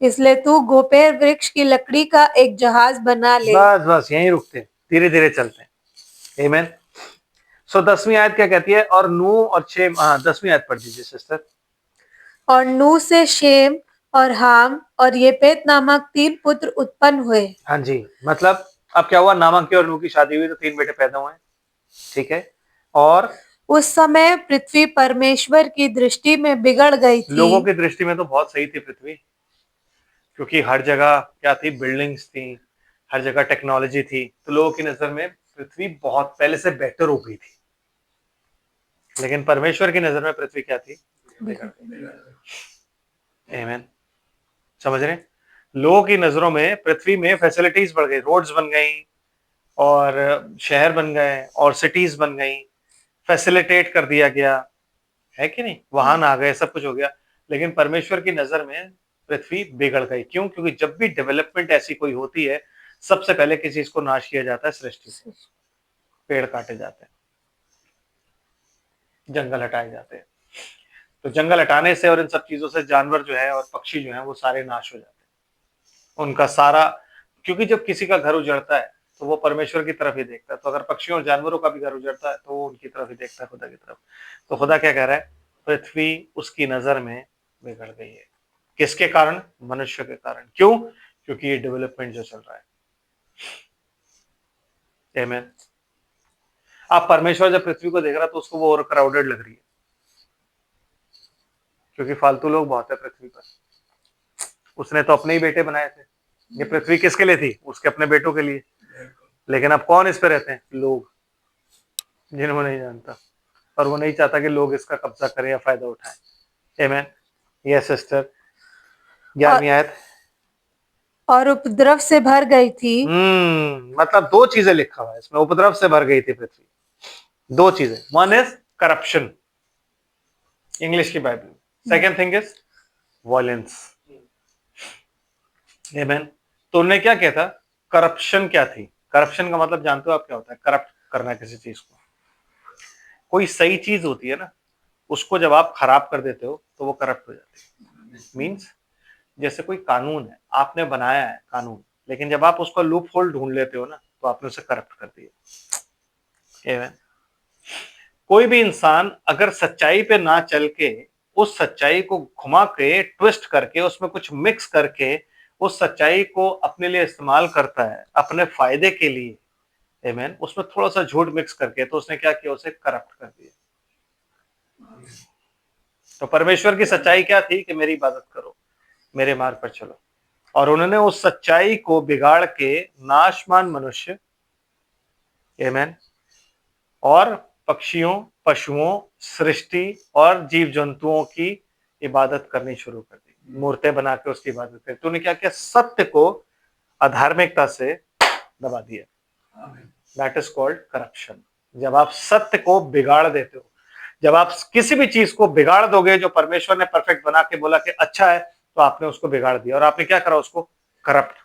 इसलिए तू गोपेर वृक्ष की लकड़ी का एक जहाज बना ले। बस बस यहीं रुकते हैं, धीरे धीरे चलते हैं। आमेन। सो 10वीं आयत क्या कहती है? और नूह और 10वीं आयत पढ़ दीजिए सिस्टर। और नूह से शेम और हाम और येपेत नामक 3 पुत्र उत्पन्न हुए। हाँ जी, मतलब अब क्या हुआ, नामक की और नूह की शादी हुई तो 3 बेटे पैदा हुए, ठीक है। और उस समय पृथ्वी परमेश्वर की दृष्टि में बिगड़ गई थी। लोगों की दृष्टि में तो बहुत सही थी पृथ्वी, क्योंकि हर जगह क्या थी, बिल्डिंग्स थी, हर जगह टेक्नोलॉजी थी, तो लोगों की नजर में पृथ्वी बहुत पहले से बेहतर हो गई थी। लेकिन परमेश्वर की नजर में पृथ्वी क्या थी? आमीन। समझ रहे? लोगों की नजरों में पृथ्वी में फैसिलिटीज बढ़ गई, रोड्स बन गई और शहर बन गए और सिटीज बन गई, फैसिलिटेट कर दिया गया है कि नहीं, वाहन आ गए, सब कुछ हो गया। लेकिन परमेश्वर की नजर में पृथ्वी बिगड़ गई। क्यों? क्योंकि जब भी डेवलपमेंट ऐसी कोई होती है, सबसे पहले किस चीज को नाश किया जाता है? सृष्टि से। पेड़ काटे जाते हैं, जंगल हटाए जाते हैं। तो जंगल हटाने से और इन सब चीजों से जानवर जो है और पक्षी जो है वो सारे नाश हो जाते हैं, उनका सारा। क्योंकि जब किसी का घर उजड़ता है तो वो परमेश्वर की तरफ ही देखता है, तो अगर पक्षियों और जानवरों का भी घर उजड़ता है तो वो उनकी तरफ ही देखता है, खुदा की तरफ। तो खुदा क्या कह रहा है? पृथ्वी उसकी नजर में बिगड़ गई है। किसके कारण? मनुष्य के कारण। क्यों? क्योंकि ये डेवलपमेंट जो चल रहा है। आमीन। आप परमेश्वर जब पृथ्वी को देख रहा है तो उसको वो और क्राउडेड लग रही है, क्योंकि फालतू लोग बहुत है पृथ्वी पर। उसने तो अपने ही बेटे बनाए थे। ये पृथ्वी किसके लिए थी? उसके अपने बेटों के लिए। लेकिन अब कौन इस पे रहते हैं? लोग, जिन्हों नहीं जानता, और वो नहीं चाहता कि लोग इसका कब्जा करें या फायदा उठाएं। आमीन। Yes sister. 11वीं आयत। और उपद्रव से भर गई थी। मतलब 2 चीजें लिखा हुआ है इसमें, उपद्रव से भर गई थी पृथ्वी। 2 चीजें, वन इज करप्शन, इंग्लिश की Bible. Second thing is violence. आमीन। तो उन्होंने क्या किया था? करप्शन क्या थी? करप्शन का मतलब जानते हो आप क्या होता है? करप्ट करना किसी चीज को। कोई सही चीज होती है ना, उसको जब आप खराब कर देते हो तो वो करप्ट हो जाती है। मीन्स जैसे कोई कानून है, आपने बनाया है कानून, लेकिन जब आप उसका लूप होल ढूंढ लेते हो ना, तो आपने उसे करप्ट कर दिया। आमीन। कोई भी इंसान अगर सच्चाई पे ना चल के उस सच्चाई को घुमा के, ट्विस्ट करके, उसमें कुछ मिक्स करके उस सच्चाई को अपने लिए इस्तेमाल करता है, अपने फायदे के लिए, आमीन, उसमें थोड़ा सा झूठ मिक्स करके, तो उसने क्या किया? उसे करप्ट कर दिया। तो परमेश्वर की सच्चाई क्या थी? कि मेरी इबादत करो, मेरे मार्ग पर चलो। और उन्होंने उस सच्चाई को बिगाड़ के नाशमान मनुष्य, आमीन, और पक्षियों, पशुओं, सृष्टि और जीव जंतुओं की इबादत करनी शुरू कर दी, मूर्तें बना के उसकी इबादत करी। तो उन्होंने क्या किया? सत्य को अधार्मिकता से दबा दिया। That is called corruption. जब आप सत्य को बिगाड़ देते हो, जब आप किसी भी चीज को बिगाड़ दोगे जो परमेश्वर ने परफेक्ट बना के बोला कि अच्छा है, तो आपने उसको बिगाड़ दिया और आपने क्या करा? उसको करप्ट।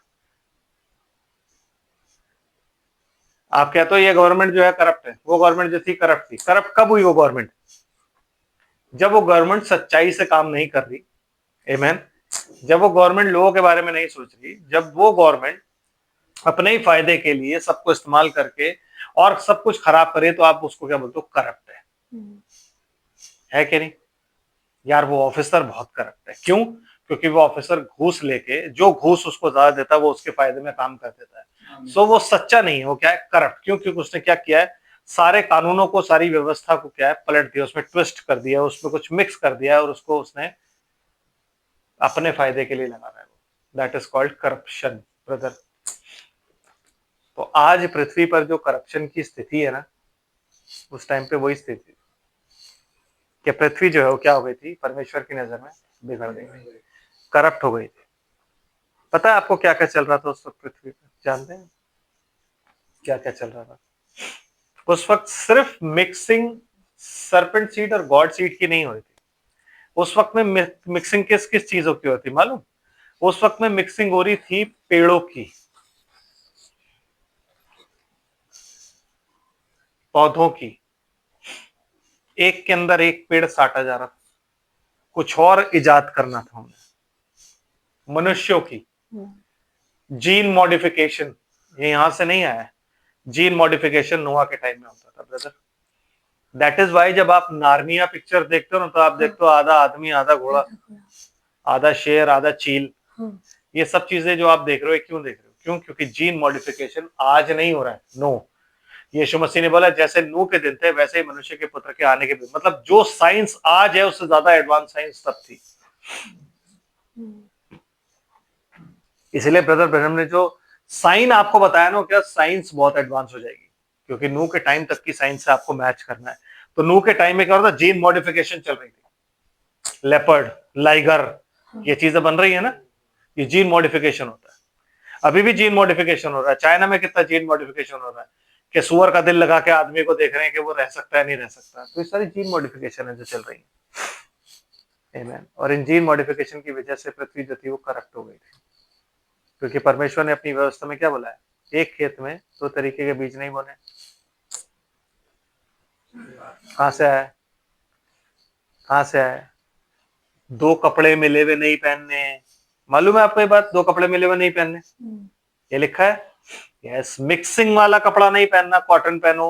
आप कहते हो ये गवर्नमेंट जो है करप्ट है, वो गवर्नमेंट जो थी करप्ट थी। करप्ट कब हुई वो गवर्नमेंट? जब वो गवर्नमेंट सच्चाई से काम नहीं कर रही। आमीन। जब वो गवर्नमेंट लोगों के बारे में नहीं सोच रही, जब वो गवर्नमेंट अपने ही फायदे के लिए सबको इस्तेमाल करके और सब कुछ खराब करे, तो आप उसको क्या बोलते हो? करप्ट है कि नहीं? यार वो ऑफिसर बहुत करप्ट है। क्यों? क्योंकि वो ऑफिसर घूस लेके, जो घूस उसको ज्यादा देता है वो उसके फायदे में काम कर देता है। सो वो सच्चा नहीं है, वो क्या है? करप्ट। क्यों? क्योंकि उसने क्या किया है? सारे कानूनों को, सारी व्यवस्था को क्या है? पलट दिया, उसमें ट्विस्ट कर दिया, उसमें कुछ मिक्स कर दिया और उसको उसने अपने फायदे के लिए लगा रहा है। That is called corruption brother. तो आज पृथ्वी पर जो करप्शन की स्थिति है ना, उस टाइम पे वही स्थिति कि पृथ्वी जो है वो क्या हो गई थी? परमेश्वर की नजर में बिगड़ गई थी, करप्ट हो गई थी। पता है आपको क्या क्या चल रहा था उस वक्त पृथ्वी पर? जानते हैं क्या क्या चल रहा था उस वक्त? सिर्फ मिक्सिंग सरपेंट सीड और गॉड सीड की नहीं हो रही थी। उस वक्त में मिक्सिंग किस किस चीजों की होती मालूम? उस वक्त में मिक्सिंग हो रही थी पेड़ों की, पौधों की, एक के अंदर एक पेड़ साटा जा रहा था, कुछ और इजाद करना था उन्हें। मनुष्यों की जीन मॉडिफिकेशन ये यहां से नहीं आया, जीन मॉडिफिकेशन नोआ के टाइम में होता था ब्रदर। दैट इज वाई जब आप नार्निया पिक्चर देखते हो ना, तो आप देखते हो आधा आदमी आधा घोड़ा, आधा शेर आधा चील। ये सब चीजें जो आप देख रहे हो, क्यों देख रहे हो? क्यों? क्योंकि जीन मॉडिफिकेशन आज नहीं हो रहा है। नो, यीशु मसीह ने बोला जैसे नूह के दिन थे वैसे ही मनुष्य के पुत्र के आने के दिन, मतलब जो साइंस आज है उससे ज्यादा एडवांस साइंस तब थी। इसलिए ब्रदर ब्रह्म ने जो साइन आपको बताया ना, क्या साइंस बहुत एडवांस हो जाएगी, क्योंकि नूह के टाइम तक की साइंस से आपको मैच करना है। तो नूह के टाइम में क्या होता था? जीन मॉडिफिकेशन चल रही थी, लेपर्ड, लाइगर, ये चीजें बन रही है ना, ये जीन मॉडिफिकेशन होता है। अभी भी जीन मॉडिफिकेशन हो रहा है। चाइना में कितना जीन मॉडिफिकेशन हो रहा है कि सुअर का दिल लगा के आदमी को देख रहे हैं कि वो रह सकता है नहीं रह सकता। तो ये सारी जीन मॉडिफिकेशन है जो चल रही है। आमीन। और इन जीन मॉडिफिकेशन की वजह से पृथ्वी जो थी वो करप्ट हो गई थी, क्योंकि परमेश्वर ने अपनी व्यवस्था में क्या बोला है? एक खेत में दो तरीके के बीज नहीं बोने। कहां से आया? कहां से आया? दो कपड़े मिले हुए नहीं पहनने। मालूम है आपको ये बात? दो कपड़े मिले हुए नहीं पहनने, ये लिखा है। यस, मिक्सिंग वाला कपड़ा नहीं पहनना, कॉटन पहनो,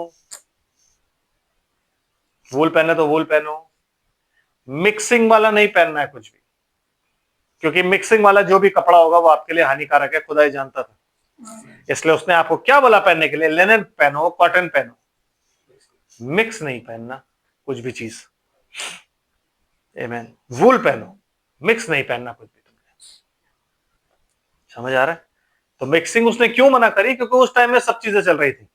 वूल पहनना तो वूल पहनो, मिक्सिंग वाला नहीं पहनना है कुछ भी, क्योंकि मिक्सिंग वाला जो भी कपड़ा होगा वो आपके लिए हानिकारक है, खुदा ही जानता था। इसलिए उसने आपको क्या बोला पहनने के लिए? लिनन पहनो, कॉटन पहनो, मिक्स नहीं पहनना कुछ भी चीज। आमीन। वूल पहनो, मिक्स नहीं पहनना कुछ भी। तुमने समझ आ रहा है? तो मिक्सिंग उसने क्यों मना करी? क्योंकि उस टाइम में सब चीजें चल रही थी,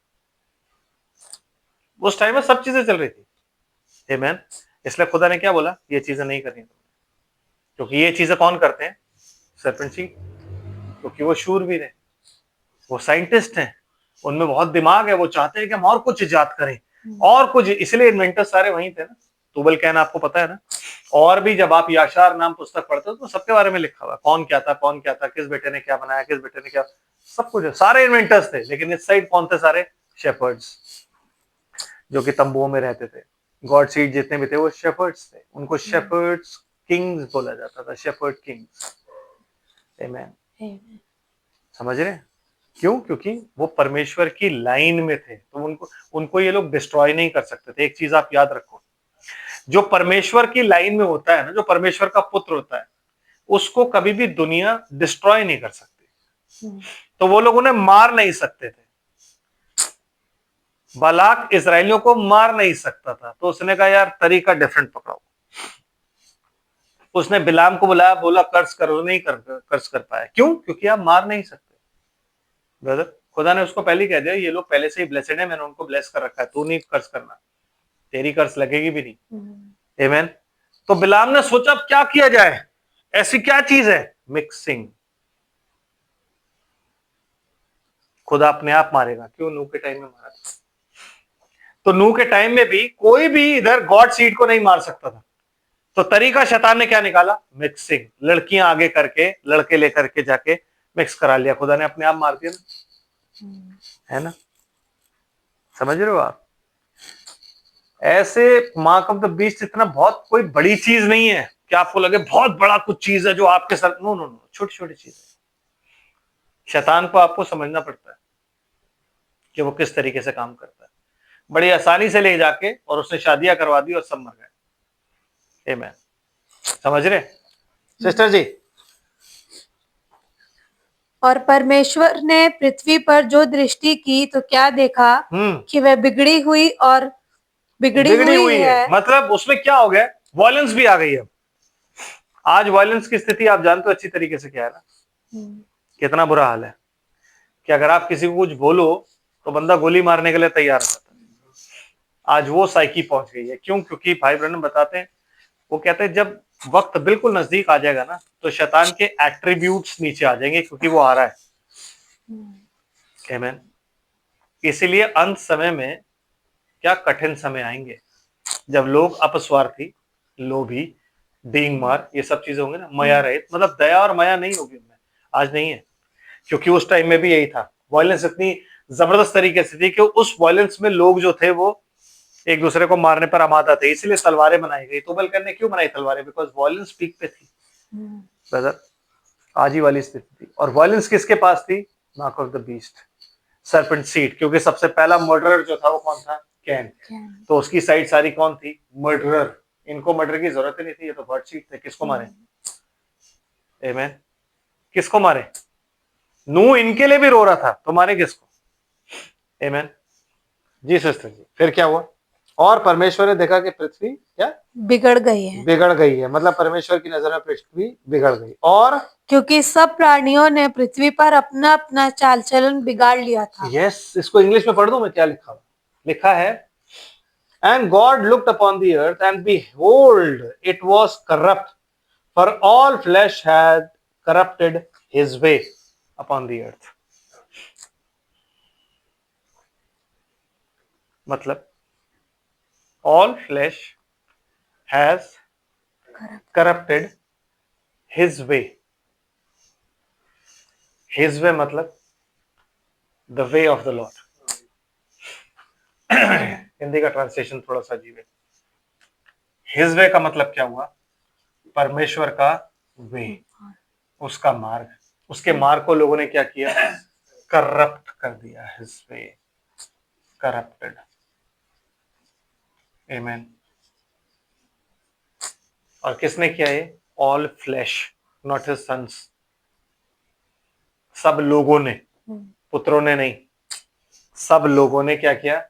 उस टाइम में सब चीजें चल रही थी। आमीन। इसलिए खुदा ने क्या बोला? ये चीजें नहीं करनी तुमने, क्योंकि ये चीजें कौन करते हैं? सर्पेंट सी, क्योंकि वो शूरवीर है, वो साइंटिस्ट हैं, उनमें बहुत दिमाग है, वो चाहते हैं कि हम और कुछ इजाद करें और कुछ। इसलिए इन्वेंटर सारे वहीं थे ना। तुबल कैन आपको पता है ना। और भी जब आप याशार नाम पुस्तक पढ़ते हो तो सबके बारे में लिखा हुआ, कौन क्या था, कौन क्या था, किस बेटे ने क्या बनाया, किस बेटे ने क्या, सब कुछ है। सारे इन्वेंटर्स थे, लेकिन इस साइड कौन थे? सारे शेपर्ड्स, जो कि तंबुओं में रहते थे। गॉड सीड जितने भी थे वो शेपर्ड्स थे, उनको शेपर्ड्स किंग्स बोला जाता था, शेपर्ड किंग्स। आमीन। समझ रहे? क्यों? क्योंकि वो परमेश्वर की लाइन में थे, तो उनको ये लोग डिस्ट्रॉय नहीं कर सकते थे। एक चीज आप याद रखो, जो परमेश्वर की लाइन में होता है ना, जो परमेश्वर का पुत्र होता है, उसको कभी भी दुनिया डिस्ट्रॉय नहीं कर सकती। तो वो लोग उन्हें मार नहीं सकते थे। बालाक इजरायलियों को मार नहीं सकता था, तो उसने कहा यार तरीका डिफरेंट पकड़ो। उसने बिलाम को बुलाया, बोला कर्ज करो, नहीं कर्ज कर पाया। क्यों? क्योंकि आप मार नहीं सकते ब्रदर। खुदा ने उसको पहले ही कह दिया ये लोग पहले से ही ब्लेसेड है, मैंने उनको ब्लेस कर रखा है, तू नहीं कर्ज करना, तेरी कर्ज लगेगी भी नहीं। आमीन। तो बिलाम ने सोचा अब क्या किया जाए, ऐसी क्या चीज है? मिक्सिंग। खुदा अपने आप मारेगा। क्यों? नूह के टाइम में मारा था। तो नूह के टाइम में भी कोई भी इधर गॉड सीड को नहीं मार सकता था। तो तरीका शैतान ने क्या निकाला? मिक्सिंग। लड़कियां आगे करके, लड़के लेकर के जाके मिक्स करा लिया। खुदा ने अपने आप मार दिया ना, है ना? समझ रहे हो आप? ऐसे मार्क ऑफ द बीस्ट इतना बहुत कोई बड़ी चीज नहीं है कि आपको लगे बहुत बड़ा कुछ चीज है जो आपके साथ। नो नो नो, छोटी छोटी चीज है। शैतान को आपको समझना पड़ता है कि वो किस तरीके से काम करता है। बड़ी आसानी से ले जाके और उसने शादियां करवा दी और सब मर गए। आमीन। समझ रहे सिस्टर जी? और परमेश्वर ने पृथ्वी पर जो दृष्टि की तो क्या देखा कि वह बिगड़ी हुई और बिगड़ी हुई है। मतलब उसमें क्या हो गया? वायलेंस भी आ गई है। आज वायलेंस की स्थिति आप जानते हो अच्छी तरीके से क्या है ना, कितना बुरा हाल है कि अगर आप किसी को कुछ बोलो तो बंदा गोली मारने के लिए तैयार हो जाता है। आज वो साइकी पहुंच गई है। क्यों? क्योंकि भाई ब्रह्म बताते हैं, वो कहते हैं जब वक्त बिल्कुल नजदीक आ जाएगा ना, तो शैतान के एट्रीब्यूट्स नीचे आ जाएंगे, क्योंकि वो आ रहा है। आमीन। इसीलिए अंत समय में क्या कठिन समय आएंगे, जब लोग अपस्वार्थी, लोभी, डींगमार, ये सब चीजें होंगे ना, माया रहित, मतलब दया और माया नहीं होगी उनमें। आज नहीं है, क्योंकि उस टाइम में भी यही था। वायलेंस इतनी जबरदस्त तरीके से थी कि उस वायलेंस में लोग जो थे वो एक दूसरे को मारने पर आमादा थे, इसलिए तलवारें बनाई गई। तुबलकन ने क्यों बनाई तलवारें? बिकॉज वॉयलेंस पीक पे थी ब्रदर, आज ही वाली स्थिति थी। और वॉयलेंस किसके पास थी? Mark of the beast, serpent seed, क्योंकि सबसे पहला मर्डरर जो था वो कौन था? कैन। तो उसकी साइड सारी कौन थी? मर्डरर। इनको मर्डर की जरूरत ही नहीं थी, ये तो बर्ड सीड थे। किसको मारे? आमेन। किसको मारे? नूह इनके लिए भी रो रहा था, तो मारे किसको? आमेन जी सिस्टर जी। फिर क्या हुआ? और परमेश्वर ने देखा कि पृथ्वी क्या बिगड़ गई है, बिगड़ गई है, मतलब परमेश्वर की नजर में पृथ्वी बिगड़ गई। और क्योंकि सब प्राणियों ने पृथ्वी पर अपना अपना चाल चलन बिगाड़ लिया था। यस, इसको इंग्लिश में पढ़ दूं मैं? क्या लिखा हुआ? लिखा है, and God looked upon the earth and behold it was corrupt, for all flesh had corrupted his way upon the earth. मतलब all flesh has corrupted his way. His way मतलब the way of the Lord. Hindi का translation थोड़ा सा अजीब है। His way का मतलब क्या हुआ? परमेश्वर का वे, उसका मार्ग। उसके मार्ग को लोगों ने क्या किया? करप्ट कर दिया। His way corrupted. Amen. और किसने किया ये? All flesh, not his sons. सब लोगों ने, पुत्रों ने नहीं, सब लोगों ने क्या किया?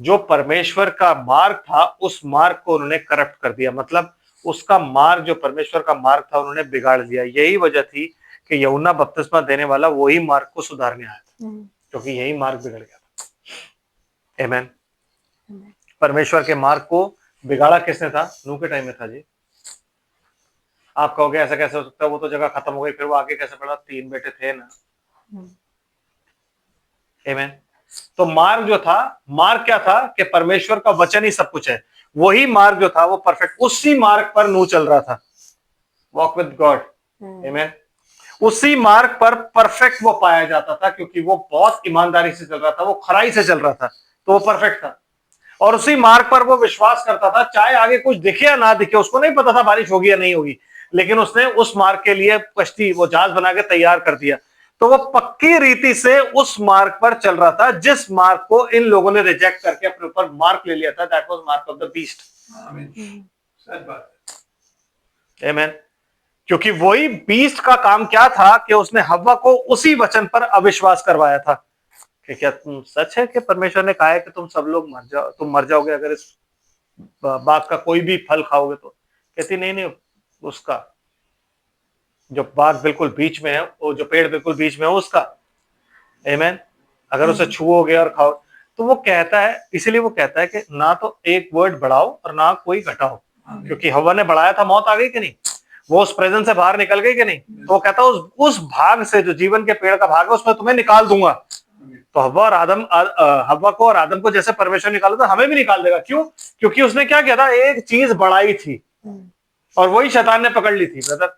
जो परमेश्वर का मार्ग था उस मार्ग को उन्होंने करप्ट कर दिया। मतलब उसका मार्ग, जो परमेश्वर का मार्ग था, उन्होंने बिगाड़ दिया। यही वजह थी कि यूहन्ना बपतिस्मा देने वाला वही मार्ग को सुधारने आया था, क्योंकि यही मार्ग बिगड़ गया था। आमेन। परमेश्वर के मार्ग को बिगाड़ा किसने था? नूह के टाइम में था जी। आप कहोगे ऐसा कैसे हो सकता है, वो तो जगह खत्म हो गई, फिर वो आगे कैसे बढ़ा? 3 बेटे थे ना। आमेन। तो मार्ग जो था, मार्ग क्या था? कि परमेश्वर का वचन ही सब कुछ है। वही मार्ग जो था वो परफेक्ट, उसी मार्ग पर नूह चल रहा था। Walk with God. आमेन। उसी मार्ग पर परफेक्ट वो पाया जाता था, क्योंकि वो बहुत ईमानदारी से चल रहा था, वो खराई से चल रहा था, तो वो परफेक्ट था। और उसी मार्ग पर वो विश्वास करता था, चाहे आगे कुछ दिखे या ना दिखे। उसको नहीं पता था बारिश होगी या नहीं होगी, लेकिन उसने उस मार्ग के लिए कश्ती, वो जहाज बना के तैयार कर दिया। तो वो पक्की रीति से उस मार्ग पर चल रहा था, जिस मार्ग को इन लोगों ने रिजेक्ट करके अपने ऊपर मार्क ले लिया था। That was mark of the beast. आमीन। क्योंकि वही बीस्ट का काम क्या था कि उसने हव्वा को उसी वचन पर अविश्वास करवाया था कि क्या तुम सच है कि परमेश्वर ने कहा है कि तुम सब लोग मर जाओ, तुम मर जाओगे अगर इस बाग का कोई भी फल खाओगे तो? कहती नहीं नहीं, उसका जो बाग बिल्कुल बीच में है, वो जो पेड़ बिल्कुल बीच में है उसका। आमीन। अगर उसे छुओगे और खाओ तो वो कहता है, इसीलिए वो कहता है कि ना तो एक वर्ड बढ़ाओ और ना कोई घटाओ, क्योंकि हवा ने बढ़ाया था, मौत आ गई कि नहीं? वो उस प्रेजेंस से बाहर निकल गई कि नहीं? तो वो कहता है उस भाग से, जो जीवन के पेड़ का भाग है, उसमें तुम्हें निकाल दूंगा। तो हवा और आदम, हवा को और आदम को जैसे परमेश्वर निकाला था, हमें भी निकाल देगा। क्यों? क्योंकि उसने क्या किया था? एक चीज बढ़ाई थी, और वही शैतान ने पकड़ ली थी ब्रदर।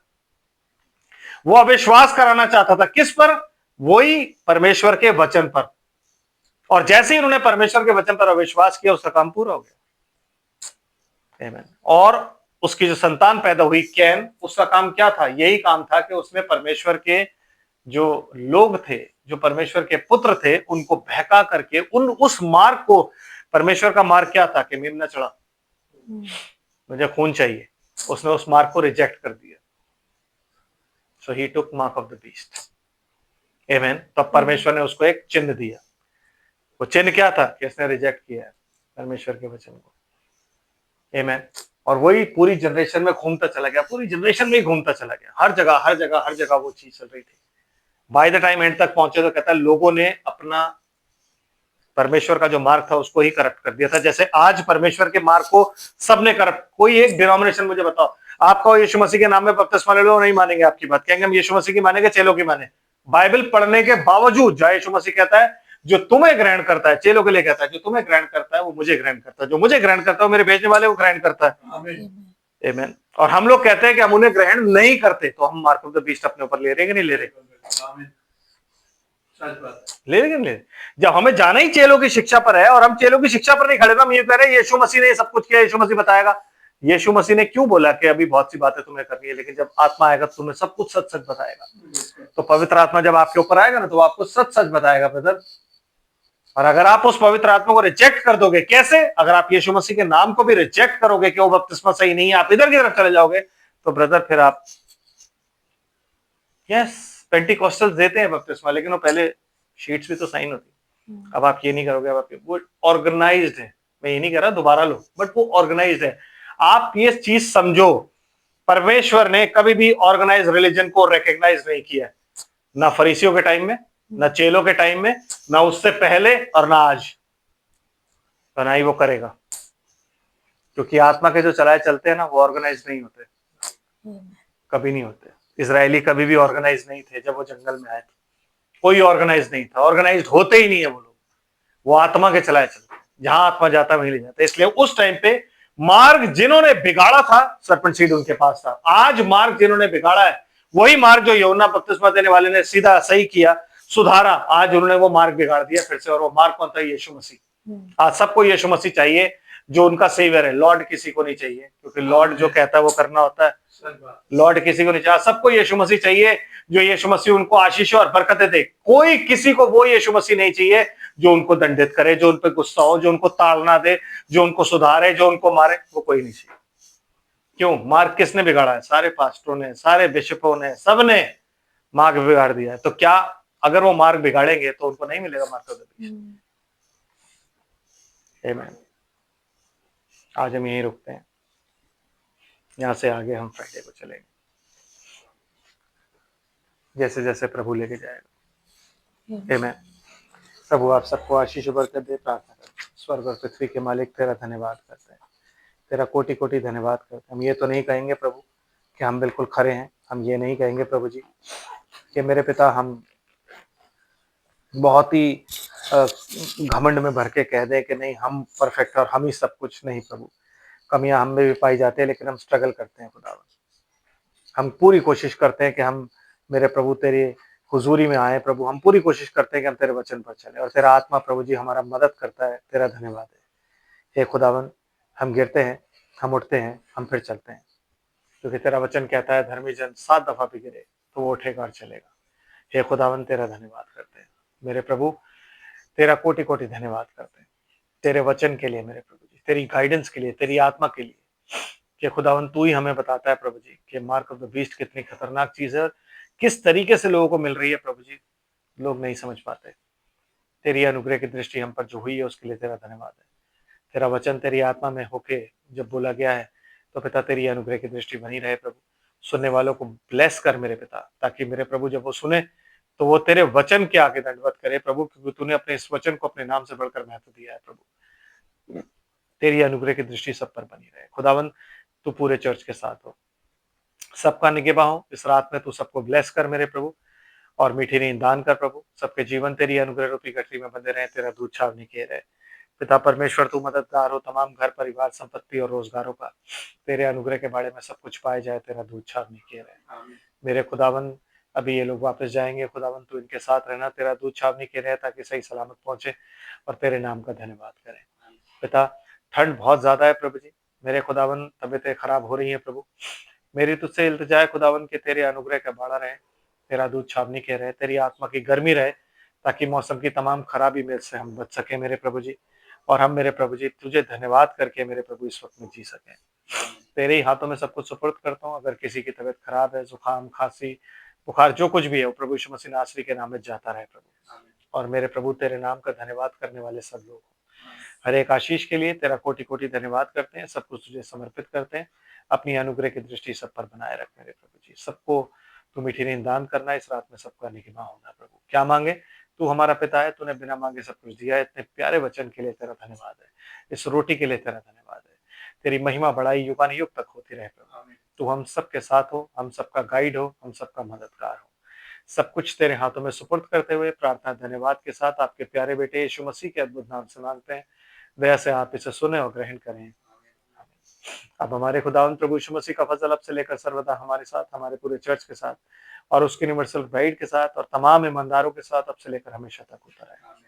वो अविश्वास कराना चाहता था, किस पर? वही परमेश्वर के वचन पर। और जैसे ही उन्होंने परमेश्वर के वचन पर अविश्वास किया, उसका काम पूरा हो गया। आमीन। और उसकी जो संतान पैदा हुई कैन, उसका काम क्या था? यही काम था कि उसने परमेश्वर के जो लोग थे, जो परमेश्वर के पुत्र थे, उनको बहका करके उस मार्ग को, परमेश्वर का मार्ग क्या था? कि मेमना चढ़ा, मुझे खून चाहिए, उसने उस मार्ग को रिजेक्ट कर दिया। सो ही टुक मार्क ऑफ द बीस्ट। आमीन। तब परमेश्वर ने उसको एक चिन्ह दिया। वो चिन्ह क्या था? कि उसने रिजेक्ट किया है परमेश्वर के वचन को। आमीन। और वही पूरी जनरेशन में घूमता चला गया, पूरी जनरेशन में ही घूमता चला गया, हर जगह हर जगह हर जगह वो चीज चल रही थी। बाय द टाइम एंड तक पहुंचे तो कहता है लोगों ने अपना परमेश्वर का जो मार्ग था उसको ही करप्ट कर दिया था। जैसे आज परमेश्वर के मार्ग को सबने करप्ट, कोई एक डिनोमिनेशन मुझे बताओ, आपका यीशु मसीह के नाम में बपतिस्मा ले लो, नहीं मानेंगे आपकी बात, कहेंगे हम यीशु मसीह की मानेंगे, चेलों की माने। बाइबल पढ़ने के बावजूद जहाँ यीशु मसीह कहता है जो तुम्हें ग्रहण करता है, चेलों के लिए कहता है, जो तुम्हें ग्रहण करता है वो मुझे ग्रहण करता है, जो मुझे ग्रहण करता है वो मेरे भेजने वाले को ग्रहण करता है। आमीन। और हम लोग कहते हैं कि हम उन्हें ग्रहण नहीं करते, तो हम मार्क ऑफ द बीस्ट अपने ऊपर ले रहे हैं कि नहीं ले रहे? लेकिन जब हमें जाना ही चेलों की शिक्षा पर है और हम चेलों की शिक्षा पर नहीं खड़े, तो हम ये कह रहे हैं यीशु मसीह ने सब कुछ किया, यीशु मसीह बताएगा। यीशु मसीह ने क्यों बोला कि अभी बहुत सी बातें तुम्हें करनी है, लेकिन जब आत्मा आएगा तो तुम्हें सब कुछ सच सच बताएगा। तो पवित्र आत्मा जब आपके ऊपर आएगा ना, तो आपको सच सच बताएगा ब्रदर। और अगर आप उस पवित्र आत्मा को रिजेक्ट कर दोगे, कैसे? अगर आप यीशु मसीह के नाम को भी रिजेक्ट करोगे कि वो बपतिस्मा सही नहीं है, आप इधर की तरफ चले जाओगे, तो ब्रदर फिर आप, यस, पेंटिकॉस्टल्स देते हैं बपतिस्मा, लेकिन वो पहले शीट्स भी तो साइन होती। अब आप ये नहीं करोगे, अब आप वो ऑर्गेनाइज्ड है। मैं ये नहीं कह रहा दोबारा लो, बट वो ऑर्गेनाइज्ड है। आप ये चीज समझो, परमेश्वर ने कभी भी ऑर्गेनाइज रिलीजन को रिकॉग्नाइज नहीं किया, ना फरीसियों के टाइम में, ना चेलों के टाइम में, ना उससे पहले और ना आज, तो ना ही वो करेगा। क्योंकि आत्मा के जो चलाए चलते हैं ना, वो ऑर्गेनाइज नहीं होते, कभी नहीं होते। इजरायली कभी भी ऑर्गेनाइज नहीं थे। जब वो जंगल में आए थे, कोई ऑर्गेनाइज नहीं था, ऑर्गेनाइज होते ही नहीं है वो लोग। वो आत्मा के चलाए चलते, जहां आत्मा जाता वहीं ले जाता। इसलिए उस टाइम पे मार्ग जिन्होंने बिगाड़ा था, सर्पेंट सीड उनके पास था। आज मार्ग जिन्होंने बिगाड़ा है, वही मार्ग जो यूहन्ना बपतिस्मा देने वाले ने सीधा सही किया, सुधारा, आज उन्होंने वो मार्ग बिगाड़ दिया फिर से। और वो मार्ग कौन था? यीशु मसीह। आज सबको यीशु मसीह चाहिए, जो उनका सेवियर है। लॉर्ड किसी को नहीं चाहिए, क्योंकि लॉर्ड जो कहता है वो करना होता है। लॉर्ड किसी को नहीं चाहिए, सबको यीशु मसीह चाहिए, जो यीशु मसीह उनको आशीष और बरकतें दे। कोई किसी को वो यीशु मसीह नहीं चाहिए जो उनको दंडित करे, जो उन पर गुस्सा हो, जो उनको ताड़ना दे, जो उनको सुधारे, जो उनको मारे, वो कोई नहीं चाहिए। क्यों? मार्ग किसने बिगाड़ा है? सारे पास्टरों ने, सारे बिशपों ने, सबने मार्ग बिगाड़ दिया है। तो क्या अगर वो मार्ग बिगाड़ेंगे तो उनको नहीं मिलेगा मार्ग का? आमीन। आज हम यहीं रुकते हैं, यहां से आगे हम फ्राइडे को चलेंगे, जैसे जैसे प्रभु लेके जाएगा। आमीन। प्रभु आप सबको आशीष बरकत दे, प्रार्थना करते हैं। स्वर्ग और पृथ्वी के मालिक, तेरा धन्यवाद करते हैं, तेरा कोटि कोटि धन्यवाद करते हैं। हम ये तो नहीं कहेंगे प्रभु कि हम बिल्कुल खरे हैं, हम ये नहीं कहेंगे प्रभु जी कि मेरे पिता हम बहुत ही घमंड में भर के कह दें कि नहीं हम परफेक्ट और हम ही सब कुछ। नहीं प्रभु, कमियां हम में भी पाई जाती है, लेकिन हम स्ट्रगल करते हैं खुदावन। हम पूरी कोशिश करते हैं कि हम मेरे प्रभु तेरे हुजूरी में आए प्रभु। हम पूरी कोशिश करते हैं कि हम तेरे वचन पर चले, और तेरा आत्मा प्रभु जी हमारा मदद करता है। तेरा धन्यवाद है हे खुदावन। हम गिरते हैं, हम उठते हैं, हम फिर चलते हैं, क्योंकि तेरा वचन कहता है धर्मी जन 7 दफा भी गिरे तो वो उठेगा और चलेगा। हे खुदावन तेरा धन्यवाद करते हैं मेरे प्रभु, तेरा कोटि कोटि धन्यवाद करते हैं तेरे वचन के लिए मेरे प्रभु जी, तेरी गाइडेंस के लिए, तेरी आत्मा के लिए कि खुदावन तू ही हमें बताता है प्रभु जी कि मार्क ऑफ द बीस्ट कितनी खतरनाक चीज है और किस तरीके से लोगों को मिल रही है प्रभु जी, लोग नहीं समझ पाते। तेरी अनुग्रह की दृष्टि हम पर जो हुई है उसके लिए तेरा धन्यवाद है। तेरा वचन तेरी आत्मा में होके जब बोला गया है, तो पिता तेरी अनुग्रह की दृष्टि बनी रहे प्रभु। सुनने वालों को ब्लेस कर मेरे पिता, ताकि मेरे प्रभु जब वो सुने तो वो तेरे वचन के आगे दंडवत करे प्रभु, क्योंकि तूने अपने इस वचन को अपने नाम से बढ़कर महत्व दिया है प्रभु। तेरी अनुग्रह की दृष्टि सब पर बनी रहे खुदावन। तू पूरे चर्च के साथ हो, सबका निगहबा हो इस रात में। तू सबको ब्लेस कर मेरे प्रभु, और मीठी नींद दान कर प्रभु। सबके जीवन तेरी अनुग्रह रूपी गठरी में बंधे रहे, तेरा दूध छावनी किए रहे पिता परमेश्वर। तू मददगार हो तमाम घर परिवार संपत्ति और रोजगारों का, तेरे अनुग्रह के बारे में सब कुछ पाए जाए, तेरा दूध छावनी किए रहे मेरे खुदावन। अभी ये लोग वापस जाएंगे खुदावन, तू इनके साथ रहना, तेरा दूध छावनी किए रहे ताकि सही सलामत पहुंचे और तेरे नाम का धन्यवाद करें पिता। ठंड बहुत ज्यादा है प्रभु जी मेरे खुदावन, तबीयतें खराब हो रही है प्रभु। मेरी तुझसे इल्तिजा है खुदावन कि तेरे अनुग्रह का बाड़ा रहे, तेरा दूध छावनी के रहे, तेरी आत्मा की गर्मी रहे, ताकि मौसम की तमाम खराबी में से हम बच सके मेरे प्रभु जी। और हम मेरे प्रभु जी तुझे धन्यवाद करके मेरे प्रभु इस वक्त में जी सके। तेरे ही हाथों में सब कुछ सुपुर्द करता हूँ। अगर किसी की तबीयत खराब है, जुकाम खांसी बुखार जो कुछ भी है, वो प्रभु यीशु मसीह नासरी के नाम में जाता रहे प्रभु। और मेरे प्रभु तेरे नाम का धन्यवाद करने वाले सब लोग हर एक आशीष के लिए तेरा कोटि कोटि धन्यवाद करते हैं, सब कुछ तुझे समर्पित करते हैं। अपनी अनुग्रह की दृष्टि सब पर बनाए रख मेरे प्रभु जी। सबको तू मीठी नींद दान करना, इस रात में सबका निगहबा होना प्रभु। क्या मांगे? तू हमारा पिता है, तूने बिना मांगे सब कुछ दिया है। इतने प्यारे वचन के लिए तेरा धन्यवाद है, इस रोटी के लिए तेरा धन्यवाद है। तेरी महिमा बढ़ाई युगानुयुग तक होती रहे प्रभु। तू हम सबके साथ हो, हम सबका गाइड हो, हम सबका मददगार हो। सब कुछ तेरे हाथों में सुपुर्द करते हुए प्रार्थना धन्यवाद के साथ आपके प्यारे बेटे यीशु मसीह के अद्भुत नाम से मांगते हैं। दया से आप इसे सुने और ग्रहण करें। अब हमारे खुदावंद प्रभु यीशु मसीह का फजल अब से लेकर सर्वदा हमारे साथ, हमारे पूरे चर्च के साथ और उसके यूनिवर्सल ब्राइड के साथ और तमाम ईमानदारों के साथ अब से लेकर हमेशा तक होता रहेगा।